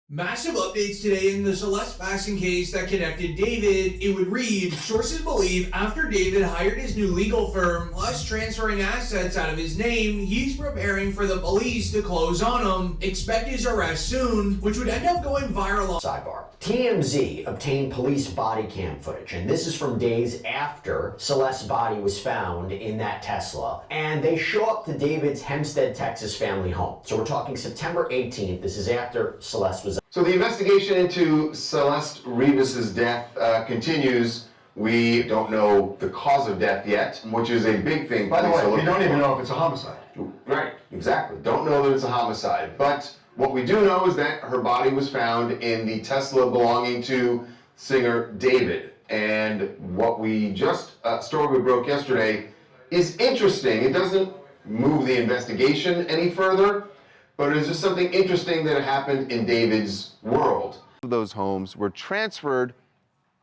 Massive updates today in the Celeste passing case that connected David. It would read, sources believe after David hired his new legal firm, plus transferring assets out of his name, he's preparing for the police to close on him. Expect his arrest soon, which would end up going viral. Sidebar. TMZ obtained police body cam footage, and this is from days after Celeste's body was found in that Tesla. And they show up to David's Hempstead, Texas family home. So we're talking September 18th. This is after Celeste was. So the investigation into Celeste Rivas's death continues. We don't know the cause of death yet, which is a big thing. By the way, we don't even know if it's a homicide. Right, exactly. Don't know that it's a homicide. But what we do know is that her body was found in the Tesla belonging to singer David. And what we just, story we broke yesterday, is interesting. It doesn't move the investigation any further, but it is just something interesting that happened in David's world. Those homes were transferred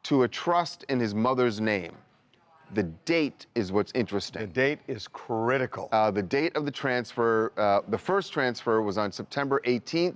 to a trust in his mother's name. The date is what's interesting. The date is critical. The date of the transfer, the first transfer was on September 18th,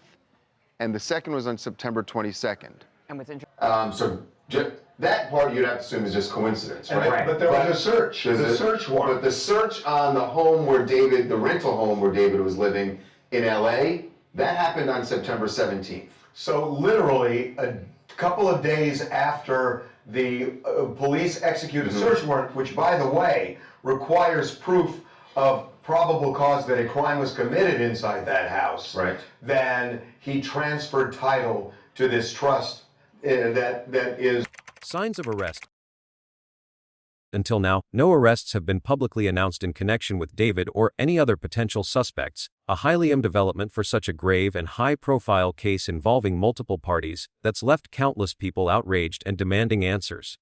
and the second was on September 22nd. And what's interesting? That part you'd have to assume is just coincidence, right? Right. But there was a search. There's a search warrant. But the search on the home where David, the rental home where David was living in LA, that happened on September 17th. So literally a couple of days after the police execute a search warrant, which, by the way, requires proof of probable cause that a crime was committed inside that house. Right. Then he transferred title to this trust that is. Signs of arrest. Until now, no arrests have been publicly announced in connection with David or any other potential suspects, a highly development for such a grave and high-profile case involving multiple parties that's left countless people outraged and demanding answers.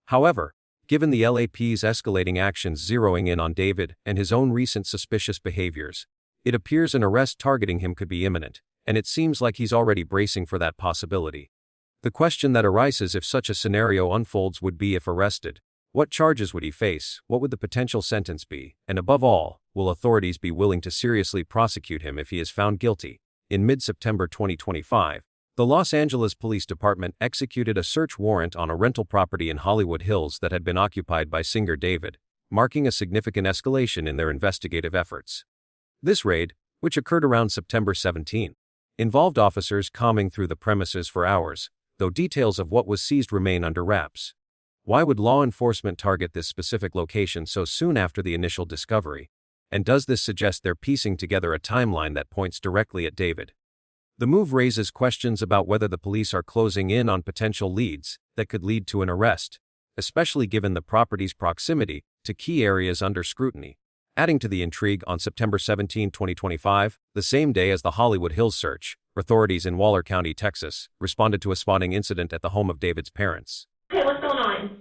However, given the LAPD's escalating actions zeroing in on David and his own recent suspicious behaviors, it appears an arrest targeting him could be imminent, and it seems like he's already bracing for that possibility. The question that arises if such a scenario unfolds would be if arrested, what charges would he face, what would the potential sentence be, and above all, will authorities be willing to seriously prosecute him if he is found guilty? In mid-September 2025, the Los Angeles Police Department executed a search warrant on a rental property in Hollywood Hills that had been occupied by singer David, marking a significant escalation in their investigative efforts. This raid, which occurred around September 17, involved officers combing through the premises for hours, though details of what was seized remain under wraps. Why would law enforcement target this specific location so soon after the initial discovery? And does this suggest they're piecing together a timeline that points directly at David? The move raises questions about whether the police are closing in on potential leads that could lead to an arrest, especially given the property's proximity to key areas under scrutiny. Adding to the intrigue, on September 17, 2025, the same day as the Hollywood Hills search, authorities in Waller County, Texas, responded to a spotting incident at the home of David's parents. Okay, what's going on?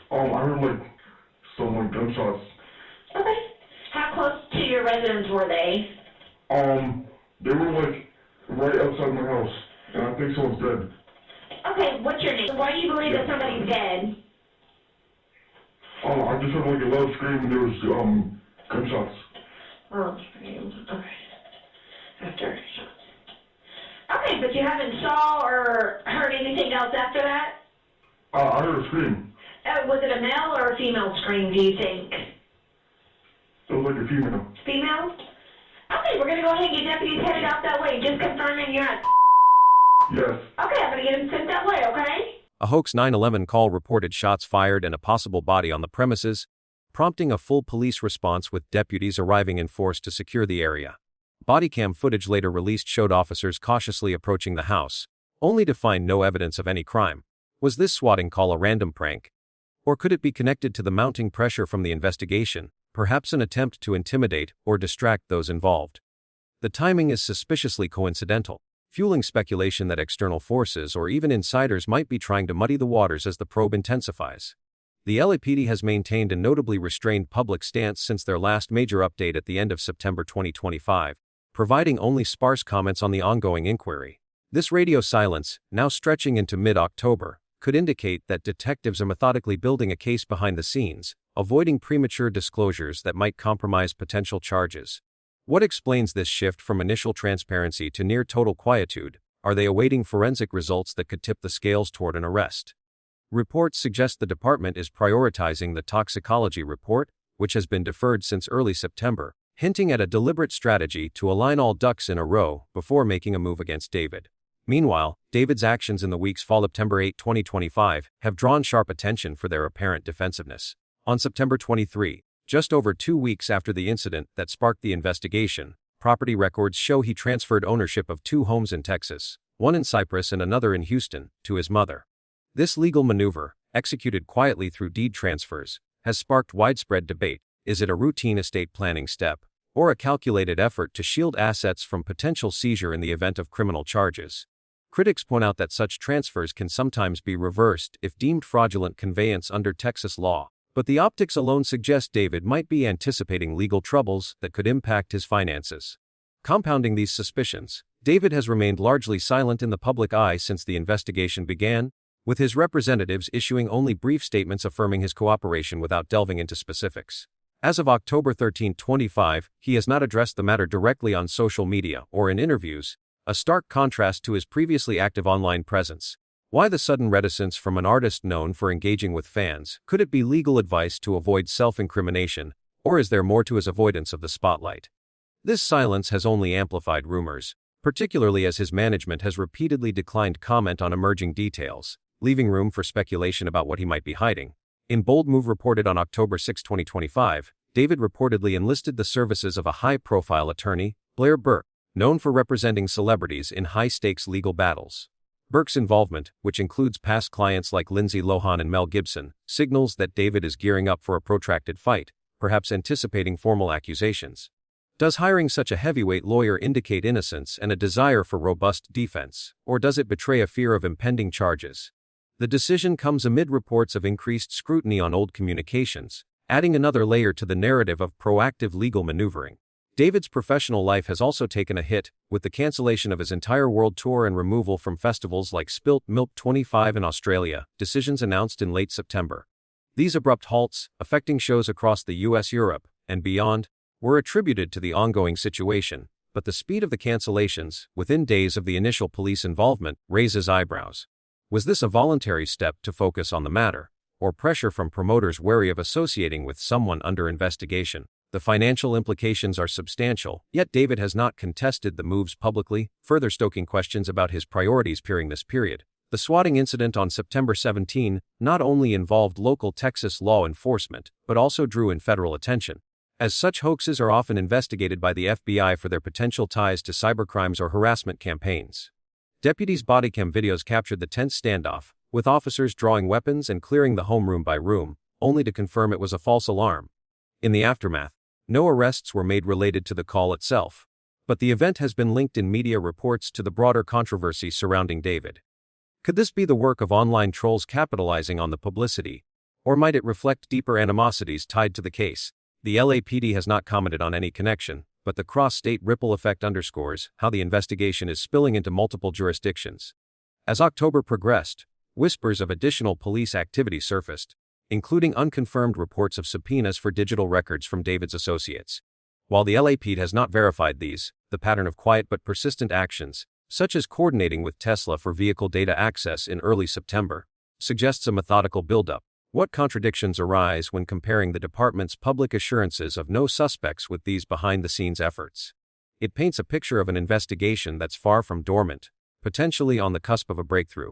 I heard some gunshots. Okay. How close to your residence were they? They were right outside my house, and I think someone's dead. Okay, what's your name? Why do you believe that somebody's dead? I just heard a loud scream and there was gunshots. Oh, scream. Okay. After shots. Okay, but you haven't saw or heard anything else after that? I heard a scream. Was it a male or a female scream, do you think? It was like a female. Female? Okay, we're going to go ahead and get deputies headed out that way. Just confirming you're at. Yes. Okay, I'm going to get them sent that way, okay? A hoax 911 call reported shots fired and a possible body on the premises, prompting a full police response with deputies arriving in force to secure the area. Bodycam footage later released showed officers cautiously approaching the house, only to find no evidence of any crime. Was this swatting call a random prank? Or could it be connected to the mounting pressure from the investigation, perhaps an attempt to intimidate or distract those involved? The timing is suspiciously coincidental, fueling speculation that external forces or even insiders might be trying to muddy the waters as the probe intensifies. The LAPD has maintained a notably restrained public stance since their last major update at the end of September 2025, providing only sparse comments on the ongoing inquiry. This radio silence, now stretching into mid-October, could indicate that detectives are methodically building a case behind the scenes, avoiding premature disclosures that might compromise potential charges. What explains this shift from initial transparency to near total quietude? Are they awaiting forensic results that could tip the scales toward an arrest? Reports suggest the department is prioritizing the toxicology report, which has been deferred since early September, hinting at a deliberate strategy to align all ducks in a row before making a move against David. Meanwhile, David's actions in the weeks following September 8, 2025, have drawn sharp attention for their apparent defensiveness. On September 23, just over 2 weeks after the incident that sparked the investigation, property records show he transferred ownership of 2 homes in Texas, one in Cypress and another in Houston, to his mother. This legal maneuver, executed quietly through deed transfers, has sparked widespread debate. Is it a routine estate planning step, or a calculated effort to shield assets from potential seizure in the event of criminal charges? Critics point out that such transfers can sometimes be reversed if deemed fraudulent conveyance under Texas law, but the optics alone suggest David might be anticipating legal troubles that could impact his finances. Compounding these suspicions, David has remained largely silent in the public eye since the investigation began, with his representatives issuing only brief statements affirming his cooperation without delving into specifics. As of October 13, 2025, he has not addressed the matter directly on social media or in interviews, a stark contrast to his previously active online presence. Why the sudden reticence from an artist known for engaging with fans? Could it be legal advice to avoid self-incrimination, or is there more to his avoidance of the spotlight? This silence has only amplified rumors, particularly as his management has repeatedly declined comment on emerging details, leaving room for speculation about what he might be hiding. In bold move reported on October 6, 2025, David reportedly enlisted the services of a high-profile attorney, Blair Burke, known for representing celebrities in high-stakes legal battles. Burke's involvement, which includes past clients like Lindsay Lohan and Mel Gibson, signals that David is gearing up for a protracted fight, perhaps anticipating formal accusations. Does hiring such a heavyweight lawyer indicate innocence and a desire for robust defense, or does it betray a fear of impending charges? The decision comes amid reports of increased scrutiny on old communications, adding another layer to the narrative of proactive legal maneuvering. David's professional life has also taken a hit, with the cancellation of his entire world tour and removal from festivals like Spilt Milk 25 in Australia, decisions announced in late September. These abrupt halts, affecting shows across the US, Europe, and beyond, were attributed to the ongoing situation, but the speed of the cancellations, within days of the initial police involvement, raises eyebrows. Was this a voluntary step to focus on the matter, or pressure from promoters wary of associating with someone under investigation? The financial implications are substantial, yet David has not contested the moves publicly, further stoking questions about his priorities during this period. The swatting incident on September 17 not only involved local Texas law enforcement, but also drew in federal attention. As such hoaxes are often investigated by the FBI for their potential ties to cybercrimes or harassment campaigns. Deputies' bodycam videos captured the tense standoff, with officers drawing weapons and clearing the home room by room, only to confirm it was a false alarm. In the aftermath, no arrests were made related to the call itself, but the event has been linked in media reports to the broader controversy surrounding David. Could this be the work of online trolls capitalizing on the publicity, or might it reflect deeper animosities tied to the case? The LAPD has not commented on any connection, but the cross-state ripple effect underscores how the investigation is spilling into multiple jurisdictions. As October progressed, whispers of additional police activity surfaced, including unconfirmed reports of subpoenas for digital records from David's associates. While the LAPD has not verified these, the pattern of quiet but persistent actions, such as coordinating with Tesla for vehicle data access in early September, suggests a methodical buildup. What contradictions arise when comparing the department's public assurances of no suspects with these behind-the-scenes efforts? It paints a picture of an investigation that's far from dormant, potentially on the cusp of a breakthrough.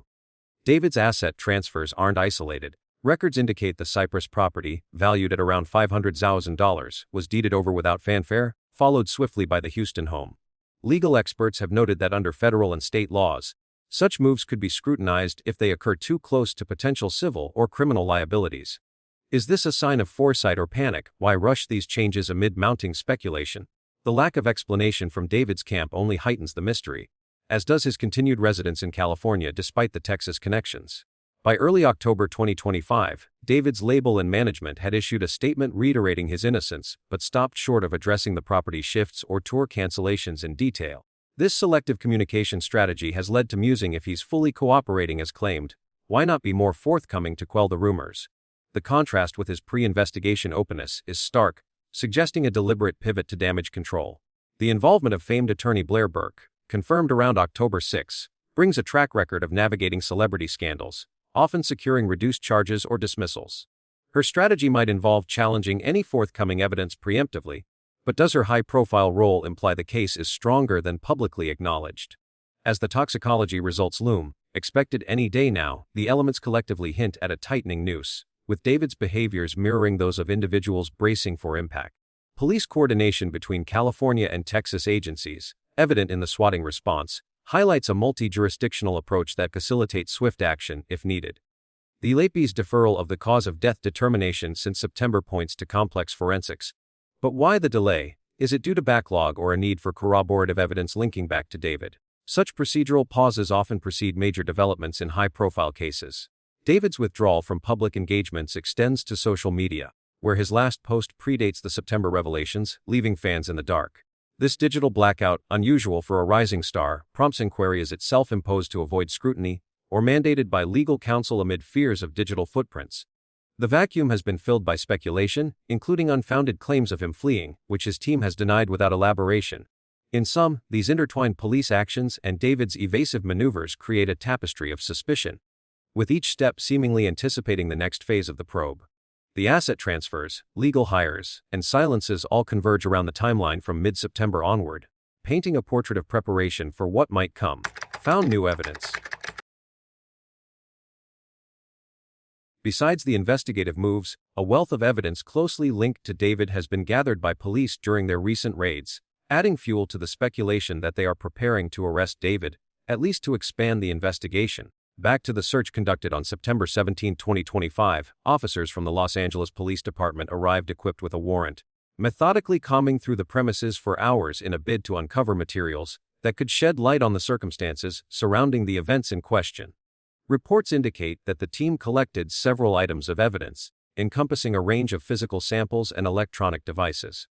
David's asset transfers aren't isolated. Records indicate the Cypress property, valued at around $500,000, was deeded over without fanfare, followed swiftly by the Houston home. Legal experts have noted that under federal and state laws, such moves could be scrutinized if they occur too close to potential civil or criminal liabilities. Is this a sign of foresight or panic? Why rush these changes amid mounting speculation? The lack of explanation from David's camp only heightens the mystery, as does his continued residence in California despite the Texas connections. By early October 2025, David's label and management had issued a statement reiterating his innocence, but stopped short of addressing the property shifts or tour cancellations in detail. This selective communication strategy has led to musing if he's fully cooperating as claimed. Why not be more forthcoming to quell the rumors? The contrast with his pre-investigation openness is stark, suggesting a deliberate pivot to damage control. The involvement of famed attorney Blair Burke, confirmed around October 6, brings a track record of navigating celebrity scandals, often securing reduced charges or dismissals. Her strategy might involve challenging any forthcoming evidence preemptively, but does her high-profile role imply the case is stronger than publicly acknowledged? As the toxicology results loom, expected any day now, the elements collectively hint at a tightening noose, with David's behaviors mirroring those of individuals bracing for impact. Police coordination between California and Texas agencies, evident in the swatting response, highlights a multi-jurisdictional approach that facilitates swift action if needed. The LAPD's deferral of the cause of death determination since September points to complex forensics. But why the delay? Is it due to backlog or a need for corroborative evidence linking back to David? Such procedural pauses often precede major developments in high-profile cases. David's withdrawal from public engagements extends to social media, where his last post predates the September revelations, leaving fans in the dark. This digital blackout, unusual for a rising star, prompts inquiry: is it self-imposed to avoid scrutiny, or mandated by legal counsel amid fears of digital footprints? The vacuum has been filled by speculation, including unfounded claims of him fleeing, which his team has denied without elaboration. In sum, these intertwined police actions and David's evasive maneuvers create a tapestry of suspicion, with each step seemingly anticipating the next phase of the probe. The asset transfers, legal hires, and silences all converge around the timeline from mid-September onward, painting a portrait of preparation for what might come. Found new evidence. Besides the investigative moves, a wealth of evidence closely linked to David has been gathered by police during their recent raids, adding fuel to the speculation that they are preparing to arrest David, at least to expand the investigation. Back to the search conducted on September 17, 2025, officers from the Los Angeles Police Department arrived equipped with a warrant, methodically combing through the premises for hours in a bid to uncover materials that could shed light on the circumstances surrounding the events in question. Reports indicate that the team collected several items of evidence, encompassing a range of physical samples and electronic devices.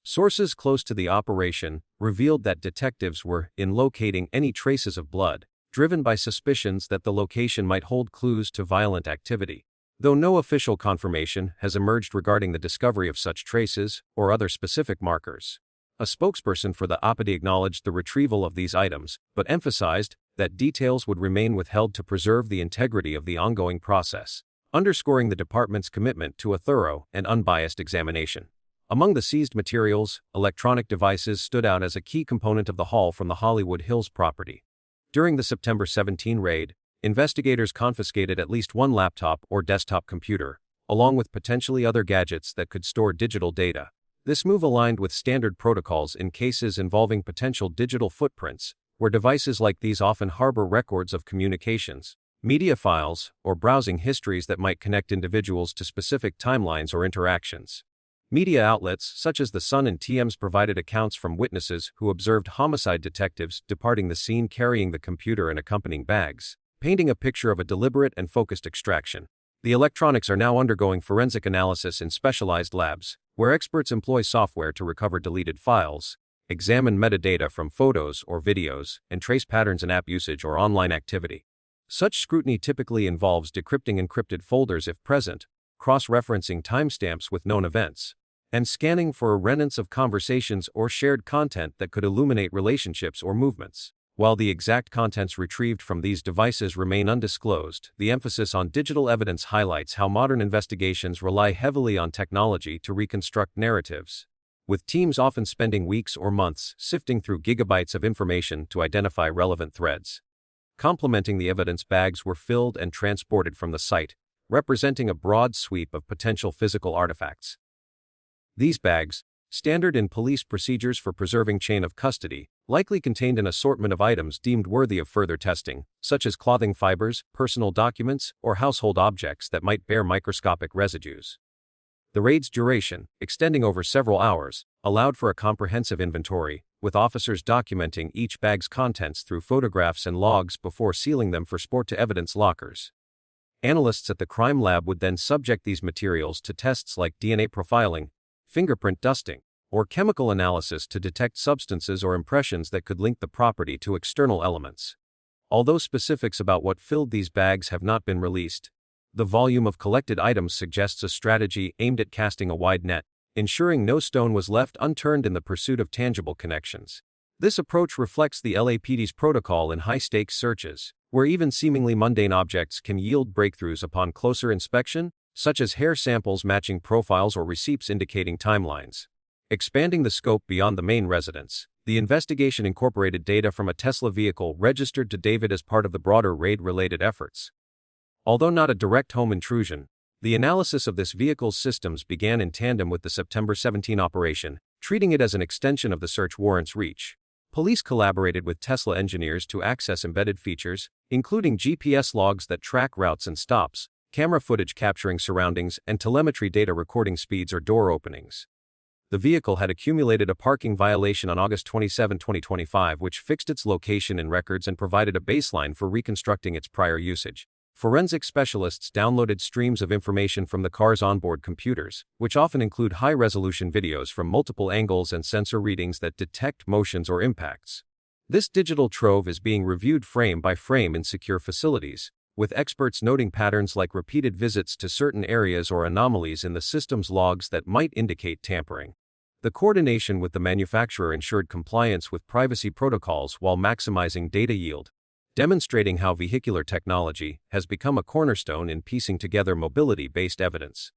Sources close to the operation revealed that detectives were in locating any traces of blood, driven by suspicions that the location might hold clues to violent activity. Though no official confirmation has emerged regarding the discovery of such traces or other specific markers. A spokesperson for the OPD acknowledged the retrieval of these items, but emphasized that details would remain withheld to preserve the integrity of the ongoing process, underscoring the department's commitment to a thorough and unbiased examination. Among the seized materials, electronic devices stood out as a key component of the haul from the Hollywood Hills property. During the September 17 raid, investigators confiscated at least one laptop or desktop computer, along with potentially other gadgets that could store digital data. This move aligned with standard protocols in cases involving potential digital footprints, where devices like these often harbor records of communications, media files, or browsing histories that might connect individuals to specific timelines or interactions. Media outlets such as The Sun and TMZ provided accounts from witnesses who observed homicide detectives departing the scene carrying the computer and accompanying bags, painting a picture of a deliberate and focused extraction. The electronics are now undergoing forensic analysis in specialized labs, where experts employ software to recover deleted files, examine metadata from photos or videos, and trace patterns in app usage or online activity. Such scrutiny typically involves decrypting encrypted folders if present, cross-referencing timestamps with known events, and scanning for remnants of conversations or shared content that could illuminate relationships or movements. While the exact contents retrieved from these devices remain undisclosed, the emphasis on digital evidence highlights how modern investigations rely heavily on technology to reconstruct narratives, with teams often spending weeks or months sifting through gigabytes of information to identify relevant threads. Complementing the evidence, bags were filled and transported from the site, representing a broad sweep of potential physical artifacts. These bags, standard in police procedures for preserving chain of custody, likely contained an assortment of items deemed worthy of further testing, such as clothing fibers, personal documents, or household objects that might bear microscopic residues. The raid's duration, extending over several hours, allowed for a comprehensive inventory, with officers documenting each bag's contents through photographs and logs before sealing them for sport to evidence lockers. Analysts at the crime lab would then subject these materials to tests like DNA profiling, fingerprint dusting, or chemical analysis to detect substances or impressions that could link the property to external elements. Although specifics about what filled these bags have not been released, the volume of collected items suggests a strategy aimed at casting a wide net, ensuring no stone was left unturned in the pursuit of tangible connections. This approach reflects the LAPD's protocol in high-stakes searches, where even seemingly mundane objects can yield breakthroughs upon closer inspection, such as hair samples matching profiles or receipts indicating timelines. Expanding the scope beyond the main residence, the investigation incorporated data from a Tesla vehicle registered to David as part of the broader raid-related efforts. Although not a direct home intrusion, the analysis of this vehicle's systems began in tandem with the September 17 operation, treating it as an extension of the search warrant's reach. Police collaborated with Tesla engineers to access embedded features, including GPS logs that track routes and stops, camera footage capturing surroundings, and telemetry data recording speeds or door openings. The vehicle had accumulated a parking violation on August 27, 2025, which fixed its location in records and provided a baseline for reconstructing its prior usage. Forensic specialists downloaded streams of information from the car's onboard computers, which often include high-resolution videos from multiple angles and sensor readings that detect motions or impacts. This digital trove is being reviewed frame by frame in secure facilities, with experts noting patterns like repeated visits to certain areas or anomalies in the system's logs that might indicate tampering. The coordination with the manufacturer ensured compliance with privacy protocols while maximizing data yield, demonstrating how vehicular technology has become a cornerstone in piecing together mobility-based evidence.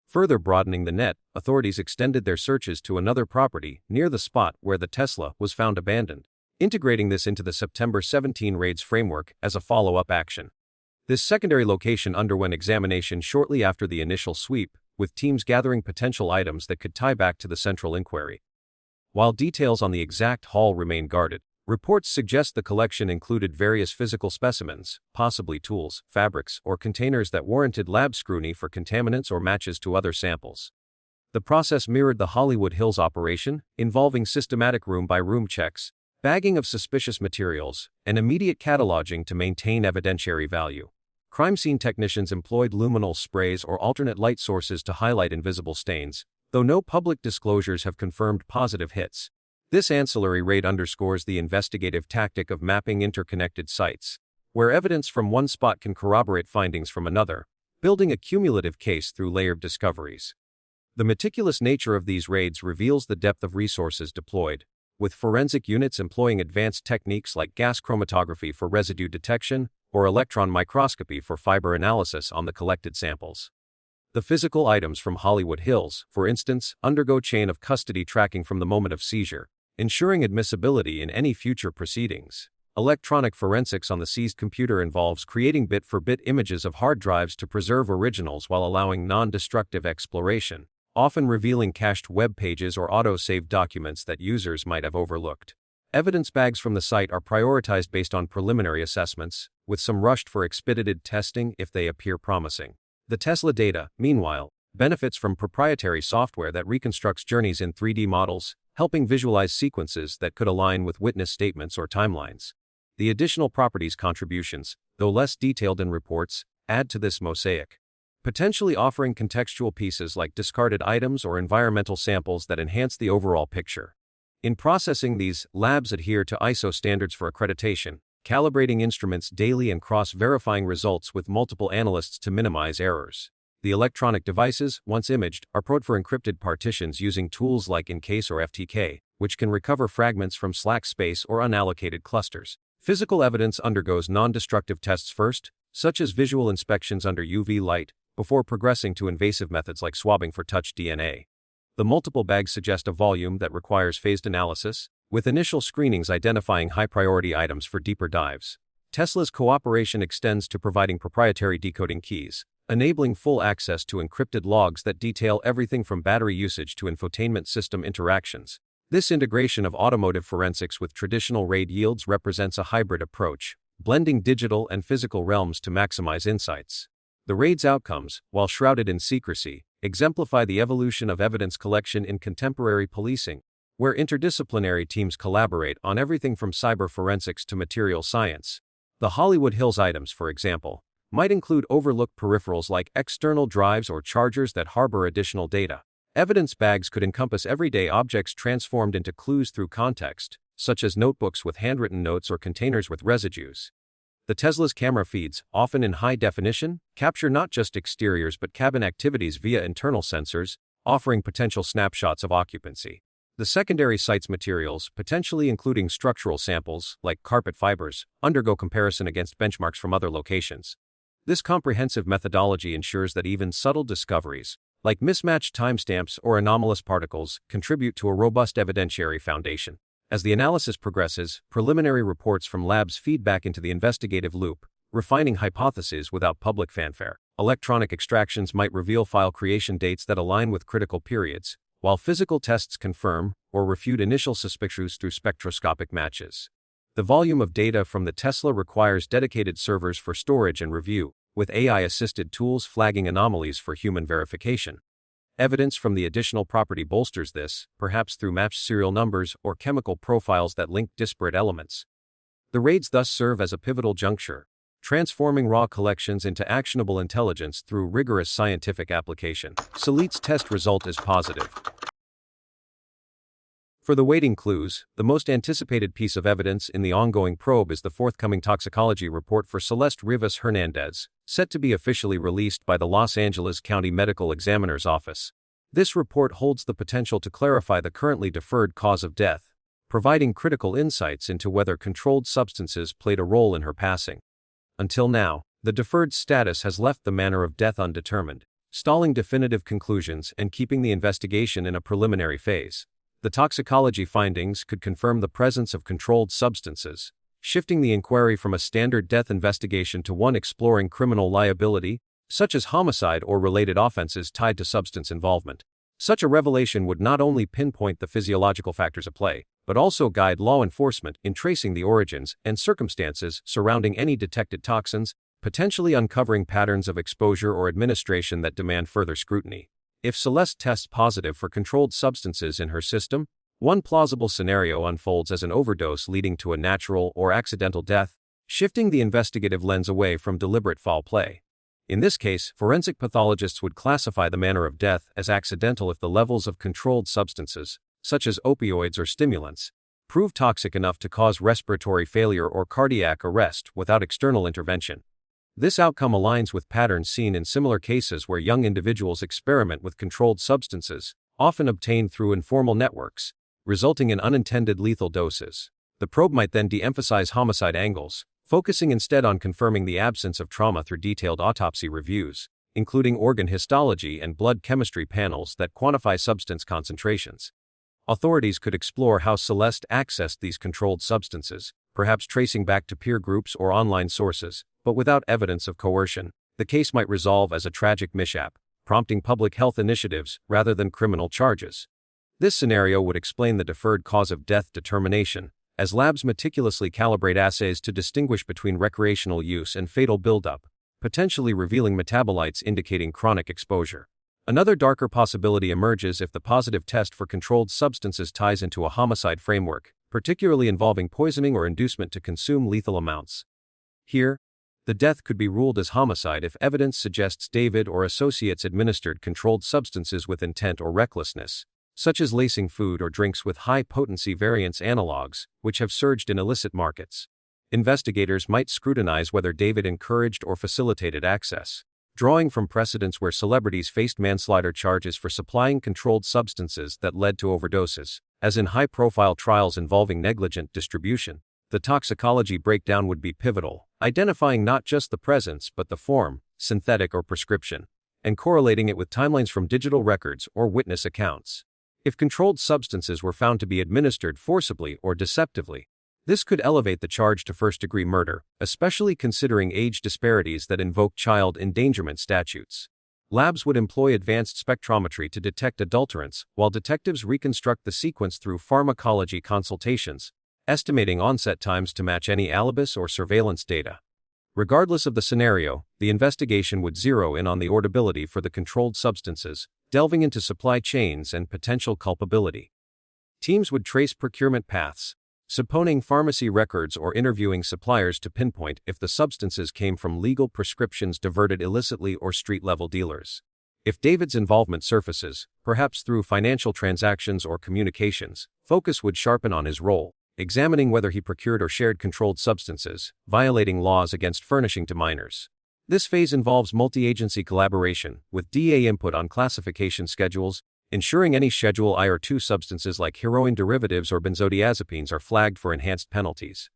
Further broadening the net, authorities extended their searches to another property near the spot where the Tesla was found abandoned, integrating this into the September 17 raid's framework as a follow-up action. This secondary location underwent examination shortly after the initial sweep, with teams gathering potential items that could tie back to the central inquiry. While details on the exact haul remain guarded, reports suggest the collection included various physical specimens, possibly tools, fabrics, or containers that warranted lab scrutiny for contaminants or matches to other samples. The process mirrored the Hollywood Hills operation, involving systematic room-by-room checks, bagging of suspicious materials, and immediate cataloging to maintain evidentiary value. Crime scene technicians employed luminol sprays or alternate light sources to highlight invisible stains, though no public disclosures have confirmed positive hits. This ancillary raid underscores the investigative tactic of mapping interconnected sites, where evidence from one spot can corroborate findings from another, building a cumulative case through layered discoveries. The meticulous nature of these raids reveals the depth of resources deployed, with forensic units employing advanced techniques like gas chromatography for residue detection or electron microscopy for fiber analysis on the collected samples. The physical items from Hollywood Hills, for instance, undergo chain of custody tracking from the moment of seizure, ensuring admissibility in any future proceedings. Electronic forensics on the seized computer involves creating bit-for-bit images of hard drives to preserve originals while allowing non-destructive exploration, often revealing cached web pages or auto-saved documents that users might have overlooked. Evidence bags from the site are prioritized based on preliminary assessments, with some rushed for expedited testing if they appear promising. The Tesla data, meanwhile, benefits from proprietary software that reconstructs journeys in 3D models, helping visualize sequences that could align with witness statements or timelines. The additional properties contributions, though less detailed in reports, add to this mosaic, potentially offering contextual pieces like discarded items or environmental samples that enhance the overall picture. In processing these, labs adhere to ISO standards for accreditation, calibrating instruments daily and cross-verifying results with multiple analysts to minimize errors. The electronic devices, once imaged, are probed for encrypted partitions using tools like Encase or FTK, which can recover fragments from slack space or unallocated clusters. Physical evidence undergoes non-destructive tests first, such as visual inspections under UV light, before progressing to invasive methods like swabbing for touch DNA. The multiple bags suggest a volume that requires phased analysis, with initial screenings identifying high-priority items for deeper dives. Tesla's cooperation extends to providing proprietary decoding keys, enabling full access to encrypted logs that detail everything from battery usage to infotainment system interactions. This integration of automotive forensics with traditional RAID yields represents a hybrid approach, blending digital and physical realms to maximize insights. The raid's outcomes, while shrouded in secrecy, exemplify the evolution of evidence collection in contemporary policing, where interdisciplinary teams collaborate on everything from cyber forensics to material science. The Hollywood Hills items, for example, might include overlooked peripherals like external drives or chargers that harbor additional data. Evidence bags could encompass everyday objects transformed into clues through context, such as notebooks with handwritten notes or containers with residues. The Tesla's camera feeds, often in high definition, capture not just exteriors but cabin activities via internal sensors, offering potential snapshots of occupancy. The secondary site's materials, potentially including structural samples, like carpet fibers, undergo comparison against benchmarks from other locations. This comprehensive methodology ensures that even subtle discoveries, like mismatched timestamps or anomalous particles, contribute to a robust evidentiary foundation. As the analysis progresses, preliminary reports from labs feed back into the investigative loop, refining hypotheses without public fanfare. Electronic extractions might reveal file creation dates that align with critical periods, while physical tests confirm or refute initial suspicions through spectroscopic matches. The volume of data from the Tesla requires dedicated servers for storage and review, with AI-assisted tools flagging anomalies for human verification. Evidence from the additional property bolsters this, perhaps through matched serial numbers or chemical profiles that link disparate elements. The raids thus serve as a pivotal juncture, transforming raw collections into actionable intelligence through rigorous scientific application. Solit's test result is positive. For the waiting clues, the most anticipated piece of evidence in the ongoing probe is the forthcoming toxicology report for Celeste Rivas Hernandez, set to be officially released by the Los Angeles County Medical Examiner's Office. This report holds the potential to clarify the currently deferred cause of death, providing critical insights into whether controlled substances played a role in her passing. Until now, the deferred status has left the manner of death undetermined, stalling definitive conclusions and keeping the investigation in a preliminary phase. The toxicology findings could confirm the presence of controlled substances, shifting the inquiry from a standard death investigation to one exploring criminal liability, such as homicide or related offenses tied to substance involvement. Such a revelation would not only pinpoint the physiological factors at play, but also guide law enforcement in tracing the origins and circumstances surrounding any detected toxins, potentially uncovering patterns of exposure or administration that demand further scrutiny. If Celeste tests positive for controlled substances in her system, one plausible scenario unfolds as an overdose leading to a natural or accidental death, shifting the investigative lens away from deliberate foul play. In this case, forensic pathologists would classify the manner of death as accidental if the levels of controlled substances, such as opioids or stimulants, prove toxic enough to cause respiratory failure or cardiac arrest without external intervention. This outcome aligns with patterns seen in similar cases where young individuals experiment with controlled substances, often obtained through informal networks, resulting in unintended lethal doses. The probe might then de-emphasize homicide angles, focusing instead on confirming the absence of trauma through detailed autopsy reviews, including organ histology and blood chemistry panels that quantify substance concentrations. Authorities could explore how Celeste accessed these controlled substances, perhaps tracing back to peer groups or online sources, but without evidence of coercion. The case might resolve as a tragic mishap, prompting public health initiatives rather than criminal charges. This scenario would explain the deferred cause of death determination, as labs meticulously calibrate assays to distinguish between recreational use and fatal buildup, potentially revealing metabolites indicating chronic exposure. Another darker possibility emerges if the positive test for controlled substances ties into a homicide framework, particularly involving poisoning or inducement to consume lethal amounts. Here, the death could be ruled as homicide if evidence suggests David or associates administered controlled substances with intent or recklessness, such as lacing food or drinks with high-potency variance analogs, which have surged in illicit markets. Investigators might scrutinize whether David encouraged or facilitated access, drawing from precedents where celebrities faced manslaughter charges for supplying controlled substances that led to overdoses. As in high-profile trials involving negligent distribution, the toxicology breakdown would be pivotal, identifying not just the presence but the form, synthetic or prescription, and correlating it with timelines from digital records or witness accounts. If controlled substances were found to be administered forcibly or deceptively, this could elevate the charge to first-degree murder, especially considering age disparities that invoke child endangerment statutes. Labs would employ advanced spectrometry to detect adulterants, while detectives reconstruct the sequence through pharmacology consultations, estimating onset times to match any alibis or surveillance data. Regardless of the scenario, the investigation would zero in on the orderability for the controlled substances, delving into supply chains and potential culpability. Teams would trace procurement paths, subpoenaing pharmacy records or interviewing suppliers to pinpoint if the substances came from legal prescriptions diverted illicitly or street-level dealers. If David's involvement surfaces, perhaps through financial transactions or communications, focus would sharpen on his role, examining whether he procured or shared controlled substances, violating laws against furnishing to minors. This phase involves multi-agency collaboration, with DA input on classification schedules, ensuring any Schedule I or II substances like heroin derivatives or benzodiazepines are flagged for enhanced penalties.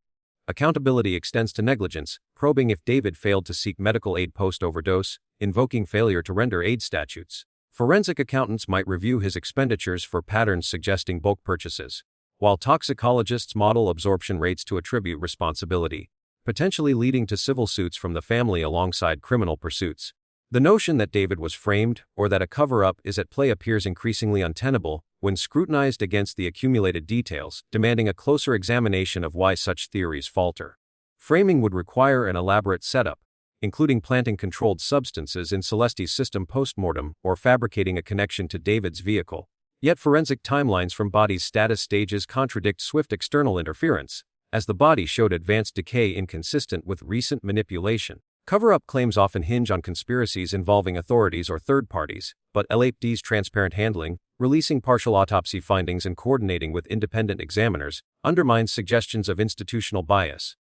Accountability extends to negligence, probing if David failed to seek medical aid post-overdose, invoking failure to render aid statutes. Forensic accountants might review his expenditures for patterns suggesting bulk purchases, while toxicologists model absorption rates to attribute responsibility, potentially leading to civil suits from the family alongside criminal pursuits. The notion that David was framed or that a cover-up is at play appears increasingly untenable when scrutinized against the accumulated details, demanding a closer examination of why such theories falter. Framing would require an elaborate setup, including planting controlled substances in Celeste's system post-mortem or fabricating a connection to David's vehicle. Yet forensic timelines from body's status stages contradict swift external interference, as the body showed advanced decay inconsistent with recent manipulation. Cover-up claims often hinge on conspiracies involving authorities or third parties, but LAPD's transparent handling, releasing partial autopsy findings and coordinating with independent examiners, undermines suggestions of institutional bias.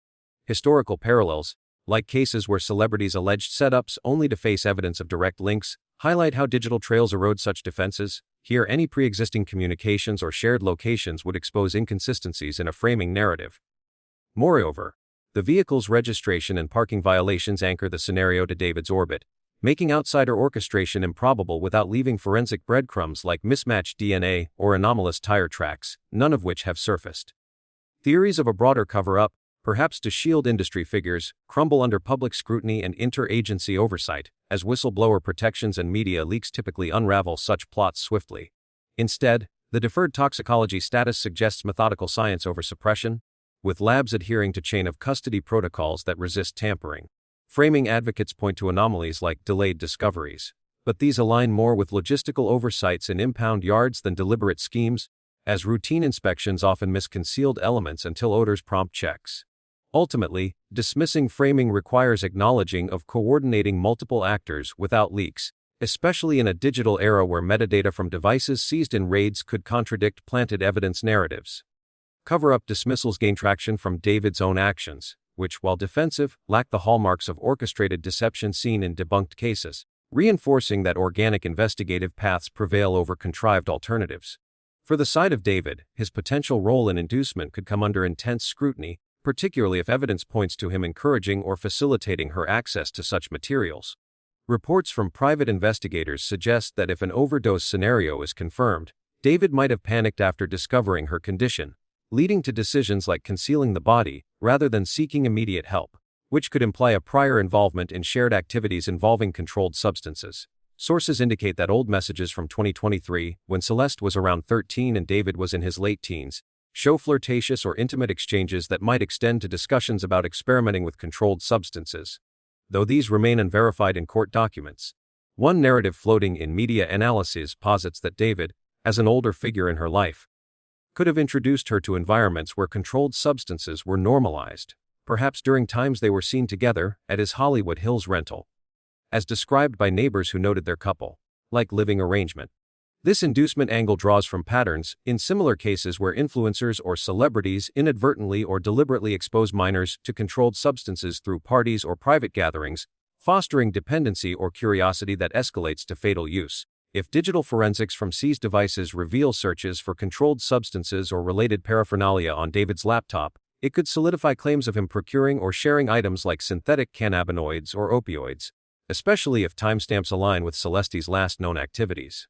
Historical parallels, like cases where celebrities alleged setups only to face evidence of direct links, highlight how digital trails erode such defenses. Here, any pre-existing communications or shared locations would expose inconsistencies in a framing narrative. Moreover, the vehicle's registration and parking violations anchor the scenario to David's orbit, making outsider orchestration improbable without leaving forensic breadcrumbs like mismatched DNA or anomalous tire tracks, none of which have surfaced. Theories of a broader cover-up, perhaps to shield industry figures, crumble under public scrutiny and interagency oversight, as whistleblower protections and media leaks typically unravel such plots swiftly. Instead, the deferred toxicology status suggests methodical science over suppression, with labs adhering to chain-of-custody protocols that resist tampering. Framing advocates point to anomalies like delayed discoveries, but these align more with logistical oversights in impound yards than deliberate schemes, as routine inspections often miss concealed elements until odors prompt checks. Ultimately, dismissing framing requires acknowledging of coordinating multiple actors without leaks, especially in a digital era where metadata from devices seized in raids could contradict planted evidence narratives. Cover-up dismissals gain traction from David's own actions, which, while defensive, lack the hallmarks of orchestrated deception seen in debunked cases, reinforcing that organic investigative paths prevail over contrived alternatives. For the side of David, his potential role in inducement could come under intense scrutiny, particularly if evidence points to him encouraging or facilitating her access to such materials. Reports from private investigators suggest that if an overdose scenario is confirmed, David might have panicked after discovering her condition, leading to decisions like concealing the body rather than seeking immediate help, which could imply a prior involvement in shared activities involving controlled substances. Sources indicate that old messages from 2023, when Celeste was around 13 and David was in his late teens, show flirtatious or intimate exchanges that might extend to discussions about experimenting with controlled substances, though these remain unverified in court documents. One narrative floating in media analyses posits that David, as an older figure in her life, could have introduced her to environments where controlled substances were normalized, perhaps during times they were seen together at his Hollywood Hills rental, as described by neighbors who noted their couple-like living arrangement. This inducement angle draws from patterns in similar cases where influencers or celebrities inadvertently or deliberately expose minors to controlled substances through parties or private gatherings, fostering dependency or curiosity that escalates to fatal use. If digital forensics from seized devices reveal searches for controlled substances or related paraphernalia on David's laptop, it could solidify claims of him procuring or sharing items like synthetic cannabinoids or opioids, especially if timestamps align with Celeste's last known activities.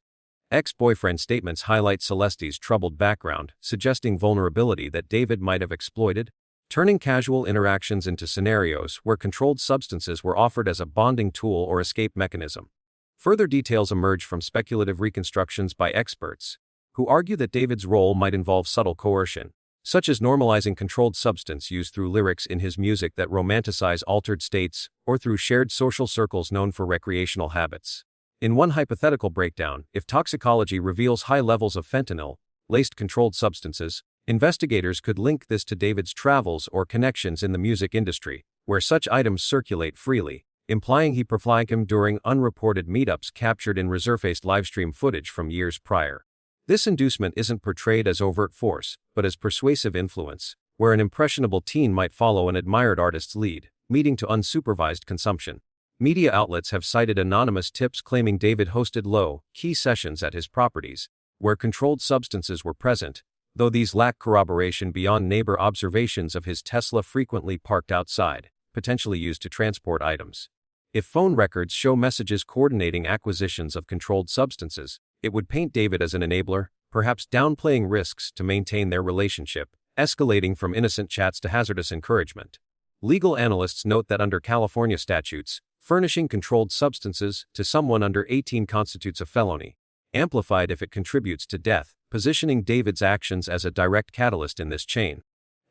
Ex-boyfriend statements highlight Celeste's troubled background, suggesting vulnerability that David might have exploited, turning casual interactions into scenarios where controlled substances were offered as a bonding tool or escape mechanism. Further details emerge from speculative reconstructions by experts, who argue that David's role might involve subtle coercion, such as normalizing controlled substance use through lyrics in his music that romanticize altered states, or through shared social circles known for recreational habits. In one hypothetical breakdown, if toxicology reveals high levels of fentanyl-laced controlled substances, investigators could link this to David's travels or connections in the music industry, where such items circulate freely, implying he profiled him during unreported meetups captured in resurfaced livestream footage from years prior. This inducement isn't portrayed as overt force, but as persuasive influence, where an impressionable teen might follow an admired artist's lead, leading to unsupervised consumption. Media outlets have cited anonymous tips claiming David hosted low-key sessions at his properties, where controlled substances were present, though these lack corroboration beyond neighbor observations of his Tesla frequently parked outside, potentially used to transport items. If phone records show messages coordinating acquisitions of controlled substances, it would paint David as an enabler, perhaps downplaying risks to maintain their relationship, escalating from innocent chats to hazardous encouragement. Legal analysts note that under California statutes, furnishing controlled substances to someone under 18 constitutes a felony, amplified if it contributes to death, positioning David's actions as a direct catalyst in this chain.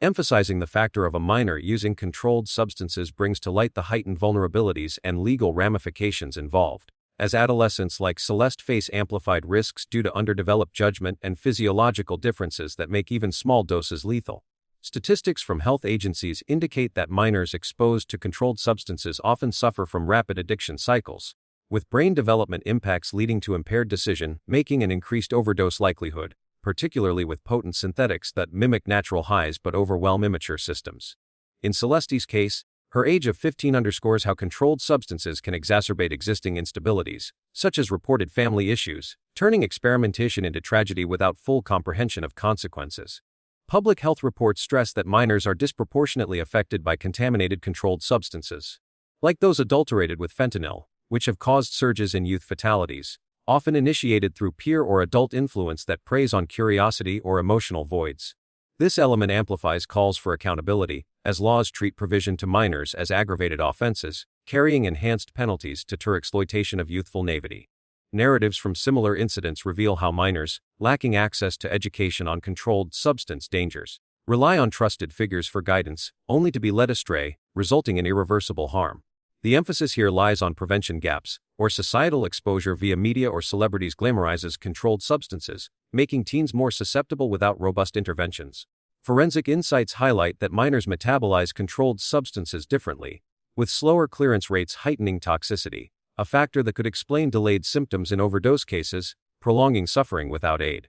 Emphasizing the factor of a minor using controlled substances brings to light the heightened vulnerabilities and legal ramifications involved, as adolescents like Celeste face amplified risks due to underdeveloped judgment and physiological differences that make even small doses lethal. Statistics from health agencies indicate that minors exposed to controlled substances often suffer from rapid addiction cycles, with brain development impacts leading to impaired decision-making and increased overdose likelihood, particularly with potent synthetics that mimic natural highs but overwhelm immature systems. In Celeste's case, her age of 15 underscores how controlled substances can exacerbate existing instabilities, such as reported family issues, turning experimentation into tragedy without full comprehension of consequences. Public health reports stress that minors are disproportionately affected by contaminated controlled substances, like those adulterated with fentanyl, which have caused surges in youth fatalities, often initiated through peer or adult influence that preys on curiosity or emotional voids. This element amplifies calls for accountability, as laws treat provision to minors as aggravated offenses, carrying enhanced penalties to deter exploitation of youthful naivety. Narratives from similar incidents reveal how minors, lacking access to education on controlled substance dangers, rely on trusted figures for guidance, only to be led astray, resulting in irreversible harm. The emphasis here lies on prevention gaps, or societal exposure via media or celebrities glamorizes controlled substances, making teens more susceptible without robust interventions. Forensic insights highlight that minors metabolize controlled substances differently, with slower clearance rates heightening toxicity, a factor that could explain delayed symptoms in overdose cases, prolonging suffering without aid.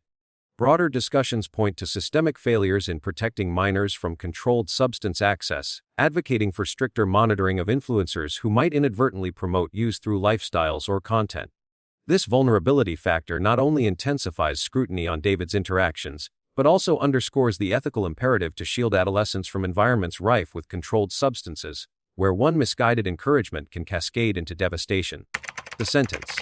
Broader discussions point to systemic failures in protecting minors from controlled substance access, advocating for stricter monitoring of influencers who might inadvertently promote use through lifestyles or content. This vulnerability factor not only intensifies scrutiny on David's interactions, but also underscores the ethical imperative to shield adolescents from environments rife with controlled substances, where one misguided encouragement can cascade into devastation. The sentence.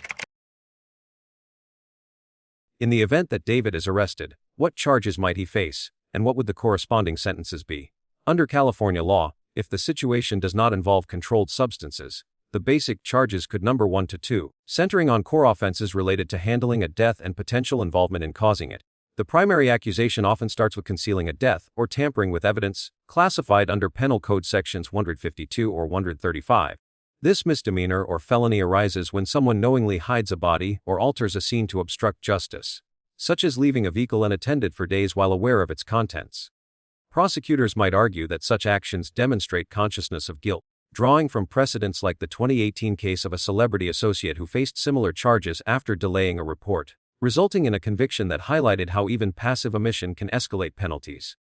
In the event that David is arrested, what charges might he face, and what would the corresponding sentences be? Under California law, if the situation does not involve controlled substances, the basic charges could number 1 to 2, centering on core offenses related to handling a death and potential involvement in causing it. The primary accusation often starts with concealing a death or tampering with evidence, classified under Penal Code Sections 152 or 135. This misdemeanor or felony arises when someone knowingly hides a body or alters a scene to obstruct justice, such as leaving a vehicle unattended for days while aware of its contents. Prosecutors might argue that such actions demonstrate consciousness of guilt, drawing from precedents like the 2018 case of a celebrity associate who faced similar charges after delaying a report, resulting in a conviction that highlighted how even passive omission can escalate penalties.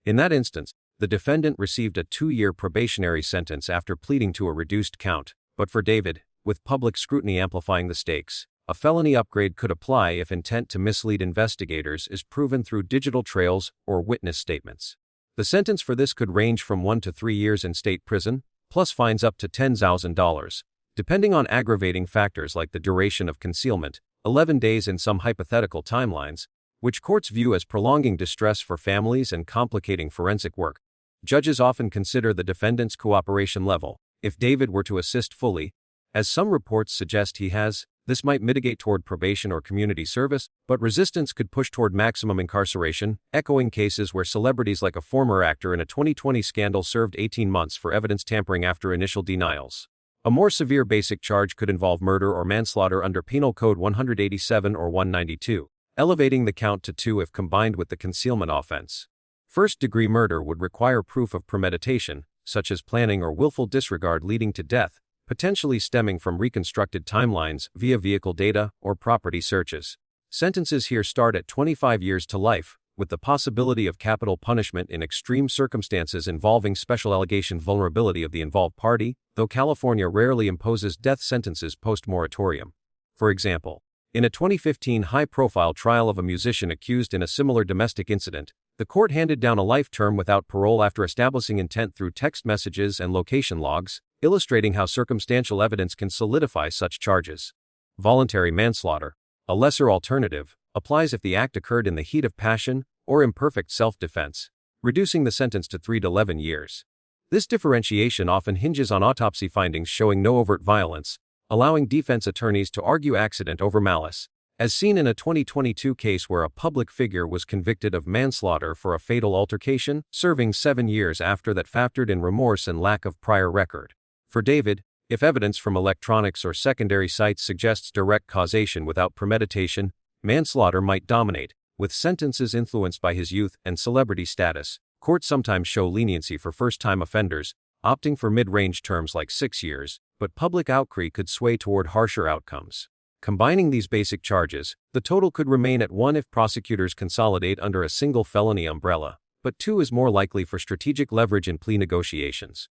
In that instance, the defendant received a 2-year probationary sentence after pleading to a reduced count, but for David, with public scrutiny amplifying the stakes, a felony upgrade could apply if intent to mislead investigators is proven through digital trails or witness statements. The sentence for this could range from 1 to 3 years in state prison, plus fines up to $10,000, depending on aggravating factors like the duration of concealment, 11 days in some hypothetical timelines, which courts view as prolonging distress for families and complicating forensic work. Judges often consider the defendant's cooperation level. If David were to assist fully, as some reports suggest he has, this might mitigate toward probation or community service, but resistance could push toward maximum incarceration, echoing cases where celebrities like a former actor in a 2020 scandal served 18 months for evidence tampering after initial denials. A more severe basic charge could involve murder or manslaughter under Penal Code 187 or 192, elevating the count to 2 if combined with the concealment offense. First-degree murder would require proof of premeditation, such as planning or willful disregard leading to death, potentially stemming from reconstructed timelines via vehicle data or property searches. Sentences here start at 25 years to life, with the possibility of capital punishment in extreme circumstances involving special allegation vulnerability of the involved party, though California rarely imposes death sentences post-moratorium. For example, in a 2015 high-profile trial of a musician accused in a similar domestic incident, the court handed down a life term without parole after establishing intent through text messages and location logs, illustrating how circumstantial evidence can solidify such charges. Voluntary manslaughter, a lesser alternative, applies if the act occurred in the heat of passion or imperfect self-defense, reducing the sentence to 3 to 11 years. This differentiation often hinges on autopsy findings showing no overt violence, allowing defense attorneys to argue accident over malice, as seen in a 2022 case where a public figure was convicted of manslaughter for a fatal altercation, serving 7 years after that factored in remorse and lack of prior record. For David, if evidence from electronics or secondary sites suggests direct causation without premeditation, manslaughter might dominate. With sentences influenced by his youth and celebrity status, courts sometimes show leniency for first-time offenders, opting for mid-range terms like 6 years, but public outcry could sway toward harsher outcomes. Combining these basic charges, the total could remain at 1 if prosecutors consolidate under a single felony umbrella, but 2 is more likely for strategic leverage in plea negotiations.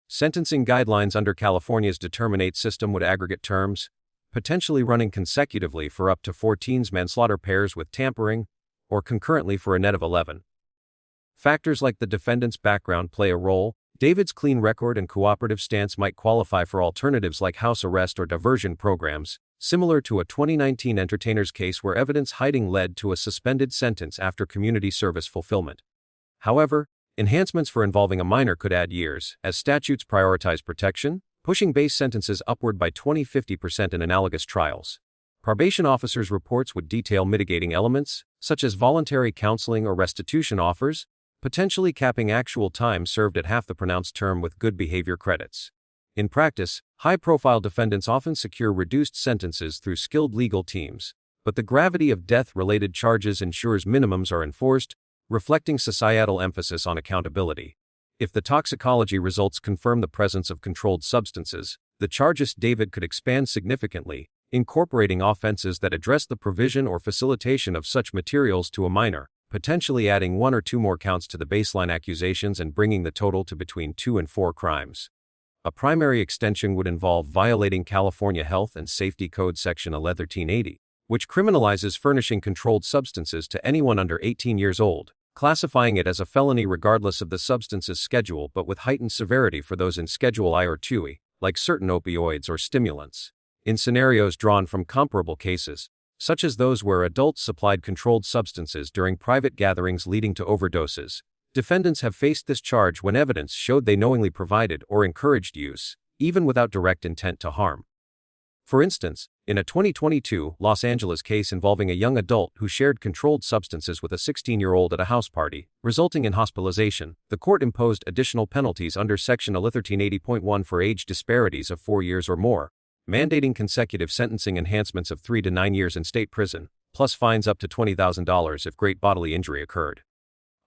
Sentencing guidelines under California's determinate system would aggregate terms, potentially running consecutively for up to 14 manslaughter pairs with tampering, or concurrently for a net of 11. Factors like the defendant's background play a role. David's clean record and cooperative stance might qualify for alternatives like house arrest or diversion programs, similar to a 2019 Entertainers case where evidence hiding led to a suspended sentence after community service fulfillment. However, enhancements for involving a minor could add years, as statutes prioritize protection, pushing base sentences upward by 20–50% in analogous trials. Probation officers' reports would detail mitigating elements, such as voluntary counseling or restitution offers, potentially capping actual time served at half the pronounced term with good behavior credits. In practice, high-profile defendants often secure reduced sentences through skilled legal teams, but the gravity of death-related charges ensures minimums are enforced, reflecting societal emphasis on accountability. If the toxicology results confirm the presence of controlled substances, the charges David could expand significantly, incorporating offenses that address the provision or facilitation of such materials to a minor, potentially adding 1 or 2 more counts to the baseline accusations and bringing the total to between 2 and 4 crimes. A primary extension would involve violating California Health and Safety Code Section 1380, which criminalizes furnishing controlled substances to anyone under 18 years old, classifying it as a felony regardless of the substance's schedule but with heightened severity for those in Schedule I or IIe, like certain opioids or stimulants. In scenarios drawn from comparable cases, such as those where adults supplied controlled substances during private gatherings leading to overdoses, defendants have faced this charge when evidence showed they knowingly provided or encouraged use, even without direct intent to harm. For instance, in a 2022 Los Angeles case involving a young adult who shared controlled substances with a 16-year-old at a house party, resulting in hospitalization, the court imposed additional penalties under Section 1380.1 for age disparities of 4 years or more, mandating consecutive sentencing enhancements of 3 to 9 years in state prison, plus fines up to $20,000 if great bodily injury occurred.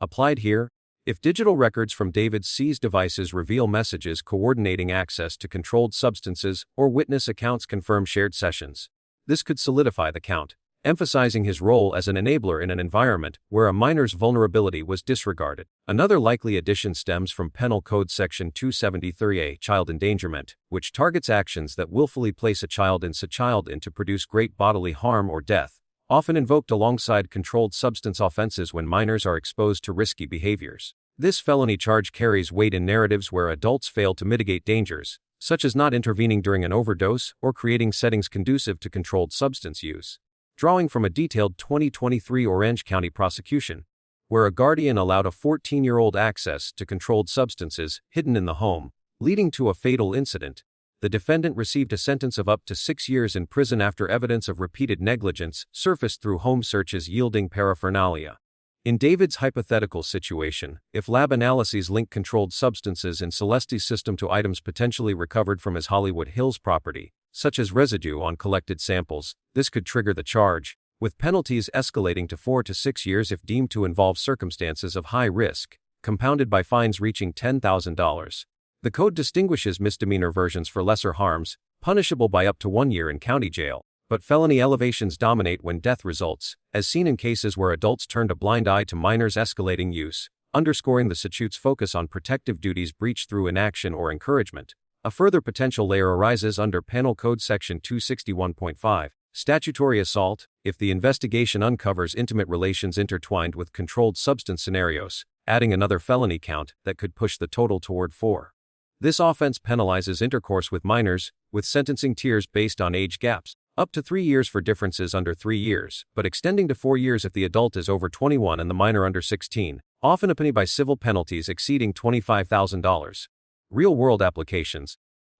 Applied here, if digital records from David's seized devices reveal messages coordinating access to controlled substances or witness accounts confirm shared sessions, this could solidify the count, emphasizing his role as an enabler in an environment where a minor's vulnerability was disregarded. Another likely addition stems from Penal Code Section 273A, child endangerment, which targets actions that willfully place a child in to produce great bodily harm or death, often invoked alongside controlled substance offenses when minors are exposed to risky behaviors. This felony charge carries weight in narratives where adults fail to mitigate dangers, such as not intervening during an overdose or creating settings conducive to controlled substance use. Drawing from a detailed 2023 Orange County prosecution, where a guardian allowed a 14-year-old access to controlled substances hidden in the home, leading to a fatal incident, the defendant received a sentence of up to 6 years in prison after evidence of repeated negligence surfaced through home searches yielding paraphernalia. In David's hypothetical situation, if lab analyses link controlled substances in Celeste's system to items potentially recovered from his Hollywood Hills property, such as residue on collected samples, this could trigger the charge, with penalties escalating to 4 to 6 years if deemed to involve circumstances of high risk, compounded by fines reaching $10,000. The code distinguishes misdemeanor versions for lesser harms, punishable by up to 1 year in county jail, But felony elevations dominate when death results, as seen in cases where adults turned a blind eye to minors' escalating use, underscoring the statute's focus on protective duties breached through inaction or encouragement. A further potential layer arises under Penal Code Section 261.5, statutory assault, if the investigation uncovers intimate relations intertwined with controlled substance scenarios, adding another felony count that could push the total toward 4. This offense penalizes intercourse with minors, with sentencing tiers based on age gaps, up to 3 years for differences under 3 years, but extending to 4 years if the adult is over 21 and the minor under 16, often accompanied by civil penalties exceeding $25,000. Real-world applications,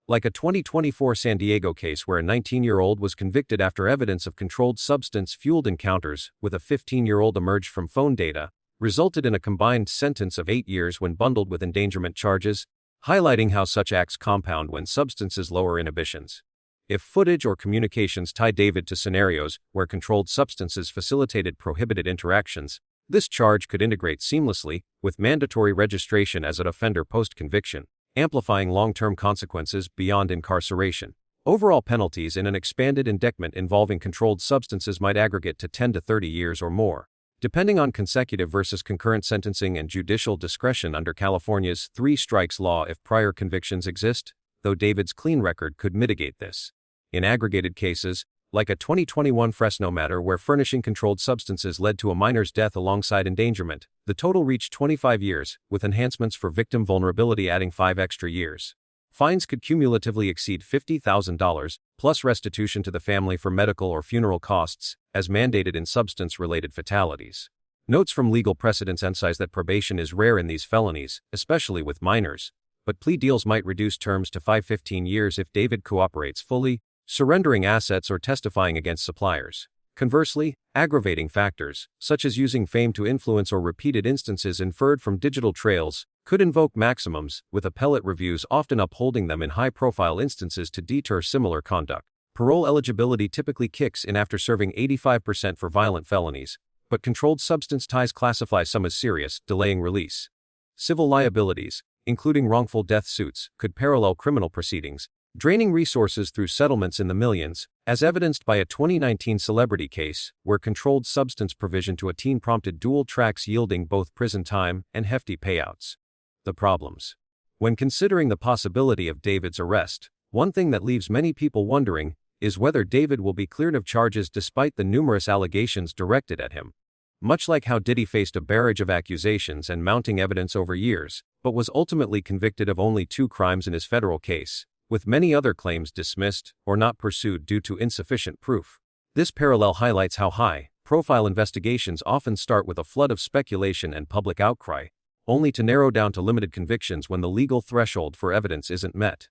like a 2024 San Diego case where a 19-year-old was convicted after evidence of controlled substance-fueled encounters with a 15-year-old emerged from phone data, resulted in a combined sentence of 8 years when bundled with endangerment charges, highlighting how such acts compound when substances lower inhibitions. If footage or communications tie David to scenarios where controlled substances facilitated prohibited interactions, this charge could integrate seamlessly with mandatory registration as an offender post-conviction, amplifying long-term consequences beyond incarceration. Overall penalties in an expanded indictment involving controlled substances might aggregate to 10 to 30 years or more, depending on consecutive versus concurrent sentencing and judicial discretion under California's 3 strikes law if prior convictions exist, though David's clean record could mitigate this. In aggregated cases, like a 2021 Fresno matter where furnishing controlled substances led to a minor's death alongside endangerment, the total reached 25 years, with enhancements for victim vulnerability adding 5 extra years. Fines could cumulatively exceed $50,000, plus restitution to the family for medical or funeral costs, as mandated in substance-related fatalities. Notes from legal precedents emphasize that probation is rare in these felonies, especially with minors, but plea deals might reduce terms to 15 years if David cooperates fully, surrendering assets or testifying against suppliers. Conversely, aggravating factors, such as using fame to influence or repeated instances inferred from digital trails, could invoke maximums, with appellate reviews often upholding them in high-profile instances to deter similar conduct. Parole eligibility typically kicks in after serving 85% for violent felonies, but controlled substance ties classify some as serious, delaying release. Civil liabilities, including wrongful death suits, could parallel criminal proceedings, draining resources through settlements in the millions, as evidenced by a 2019 celebrity case where controlled substance provision to a teen prompted dual tracks yielding both prison time and hefty payouts. The problems. When considering the possibility of David's arrest, one thing that leaves many people wondering is whether David will be cleared of charges despite the numerous allegations directed at him. Much like how Diddy faced a barrage of accusations and mounting evidence over years, but was ultimately convicted of only 2 crimes in his federal case, with many other claims dismissed or not pursued due to insufficient proof. This parallel highlights how high-profile investigations often start with a flood of speculation and public outcry, only to narrow down to limited convictions when the legal threshold for evidence isn't met.